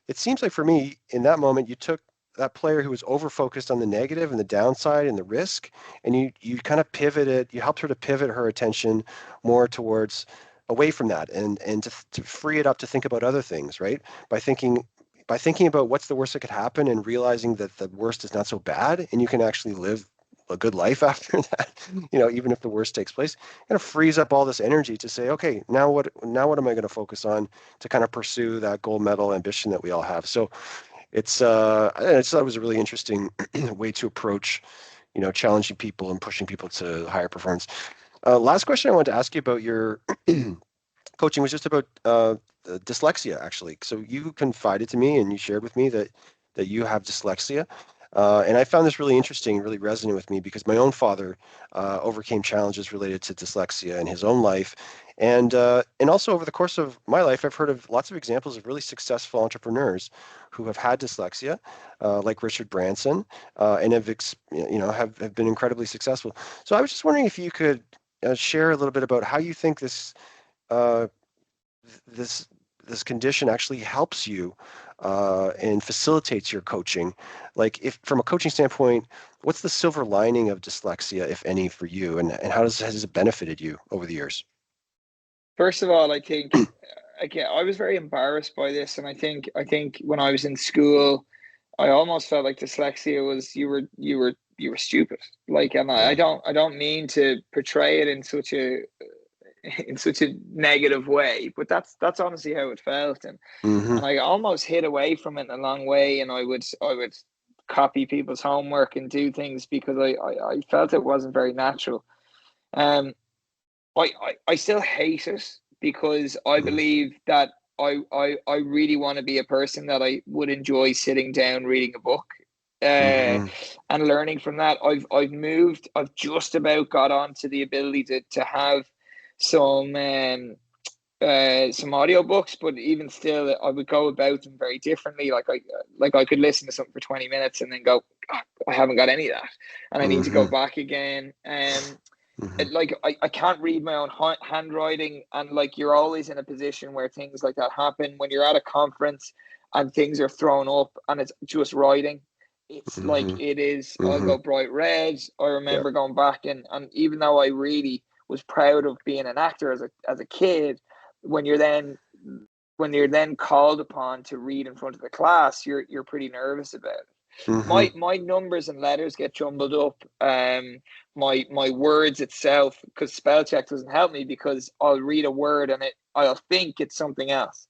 it seems like for me, in that moment, you took that player who was over focused on the negative and the downside and the risk, and you kind of pivoted, you helped her to pivot her attention more towards away from that and to free it up to think about other things, right? By thinking about what's the worst that could happen and realizing that the worst is not so bad and you can actually live a good life after that, even if the worst takes place, kind of frees up all this energy to say, okay, now what am I going to focus on to kind of pursue that gold medal ambition that we all have. So I just thought it was a really interesting way to approach, challenging people and pushing people to higher performance. Last question I wanted to ask you about your coaching was just about dyslexia, actually. So you confided to me and you shared with me that you have dyslexia. And I found this really interesting, really resonant with me because my own father overcame challenges related to dyslexia in his own life. And also over the course of my life, I've heard of lots of examples of really successful entrepreneurs who have had dyslexia, like Richard Branson, and have been incredibly successful. So I was just wondering if you could share a little bit about how you think uh, this this condition actually helps you and facilitates your coaching. Like, if from a coaching standpoint, what's the silver lining of dyslexia, if any, for you, and how has it benefited you over the years? first of all, I think again, I was very embarrassed by this, and I think when I was in school, I almost felt like dyslexia was you were stupid. Like, and I Yeah. don't I don't mean to portray it in such a negative way, but that's honestly how it felt, and Mm-hmm. I almost hid away from it in a long way, and I would copy people's homework and do things because I felt it wasn't very natural. Um, I still hate it because I believe that I really want to be a person that I would enjoy sitting down reading a book uh, Mm-hmm. and learning from that. I've just about got on to the ability to have some some audiobooks, but even still I would go about them very differently. Like I could listen to something for 20 minutes and then go, "Oh, I haven't got any of that, and I need to go Mm-hmm. back again." Mm-hmm. Like I can't read my own handwriting, and like you're always in a position where things like that happen when you're at a conference and things are thrown up and it's just writing. It's like Mm-hmm. it is, I'll Mm-hmm. go bright red. I Yeah. remember going back and even though I really was proud of being an actor as a kid, when you're then called upon to read in front of the class, you're pretty nervous about it. Mm-hmm. My numbers and letters get jumbled up. My words itself, because spell check doesn't help me because I'll read a word and I'll think it's something else.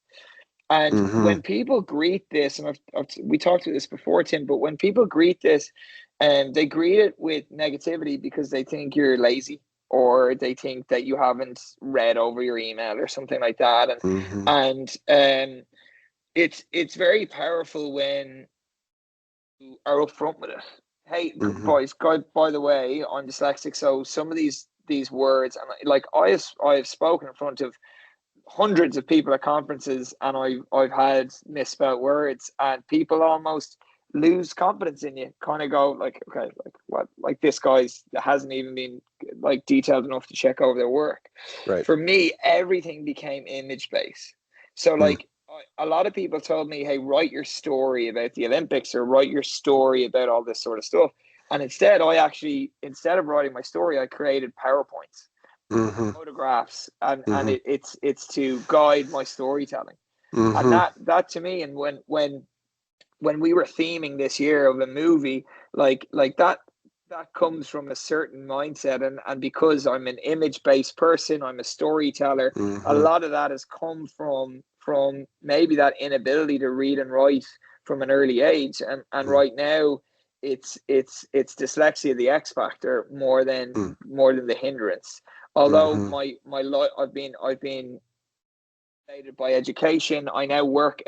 And Mm-hmm. when people greet this, and we talked about this before, Tim, but when people greet this, they greet it with negativity because they think you're lazy or they think that you haven't read over your email or something like that. And Mm-hmm. and it's very powerful when you are upfront with it. Hey, Mm-hmm. boys, by the way, I'm dyslexic, so some of these words, and like I have spoken in front of hundreds of people at conferences, and I've had misspelled words, and people almost lose confidence in you. Kind of go like, okay, like what? Like this guy's hasn't even been like detailed enough to check over their work. Right. For me, everything became image based. So like a lot of people told me, hey, write your story about the Olympics or write your story about all this sort of stuff. And instead, instead of writing my story, I created PowerPoints, Mm-hmm. photographs, and Mm-hmm. it's to guide my storytelling. And Mm-hmm. that to me, and when we were theming this year of a movie, like that comes from a certain mindset, and because I'm an image based person, I'm a storyteller. A Mm-hmm. lot of that has come from maybe that inability to read and write from an early age, and right now it's dyslexia the X factor more than Mm. the hindrance. Although Mm-hmm. my life, I've been motivated by education. I now work.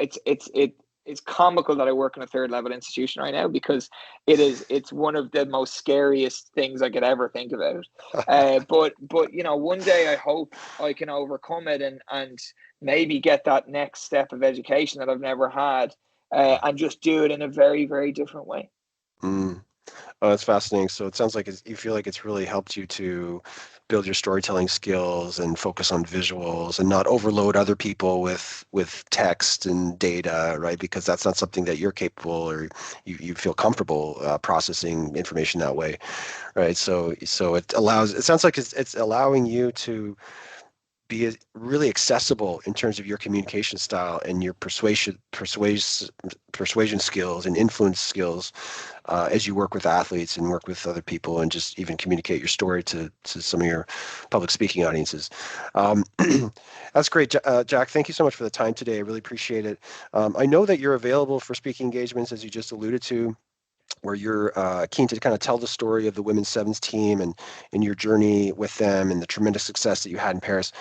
It's comical that I work in a third level institution right now, because it's one of the most scariest things I could ever think about. But one day I hope I can overcome it, and maybe get that next step of education that I've never had, and just do it in a very, very different way. Mm. Oh, that's fascinating. So it sounds like you feel like it's really helped you to build your storytelling skills and focus on visuals and not overload other people with text and data, right? Because that's not something that you're capable or you feel comfortable processing information that way, right? So it sounds like it's allowing you to be really accessible in terms of your communication style and your persuasion skills and influence skills as you work with athletes and work with other people and just even communicate your story to some of your public speaking audiences. Um, that's great, Jack. Thank you so much for the time today. I really appreciate it. I know that you're available for speaking engagements, as you just alluded to, where you're keen to kind of tell the story of the women's sevens team and your journey with them and the tremendous success that you had in Paris.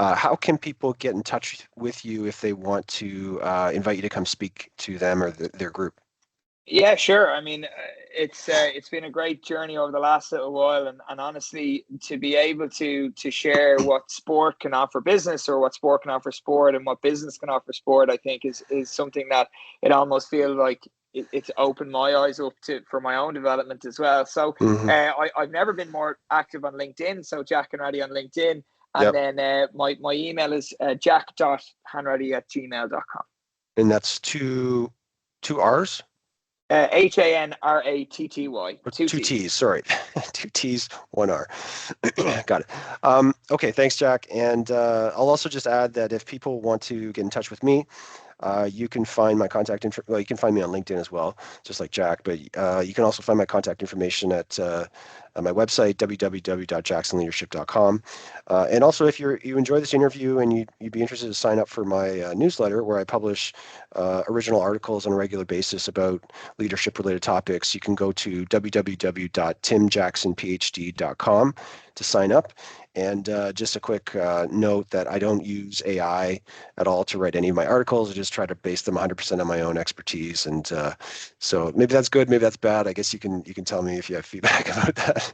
How can people get in touch with you if they want to invite you to come speak to them or their group? Yeah, sure. I mean, it's been a great journey over the last little while, and honestly, to be able to share what sport can offer business, or what sport can offer sport, and what business can offer sport, I think is something that it almost feels like it's opened my eyes up to for my own development as well. So Hmm. I've never been more active on LinkedIn. So Jack Hanratty on LinkedIn, and Yep. then my email is jack.hanratty@gmail.com. And that's two R's Hanratty, or two two T's. T's. Sorry, two T's, one R. Got it. Okay, thanks, Jack. And I'll also just add that if people want to get in touch with me, you can find my contact info. Well, you can find me on LinkedIn as well, just like Jack. But you can also find my contact information at my website, www.jacksonleadership.com. And also, if you enjoy this interview and you'd be interested to sign up for my newsletter, where I publish original articles on a regular basis about leadership-related topics, you can go to www.timjacksonphd.com to sign up. And just a quick note that I don't use AI at all to write any of my articles. I just try to base them 100% on my own expertise. And so maybe that's good, maybe that's bad. I guess you can tell me if you have feedback about that.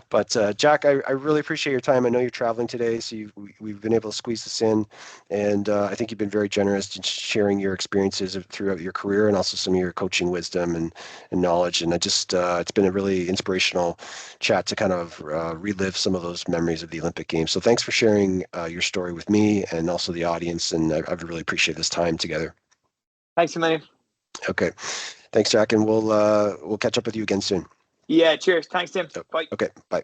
But Jack, I really appreciate your time. I know you're traveling today, so we've been able to squeeze this in. And I think you've been very generous in sharing your experiences throughout your career and also some of your coaching wisdom and knowledge. And it's been a really inspirational chat to kind of relive some of those memories of the Olympic Games. So thanks for sharing your story with me and also the audience. And I really appreciate this time together. Thanks a million. Okay. Thanks, Jack. And we'll catch up with you again soon. Yeah, cheers. Thanks, Tim. So, Bye. okay. Bye.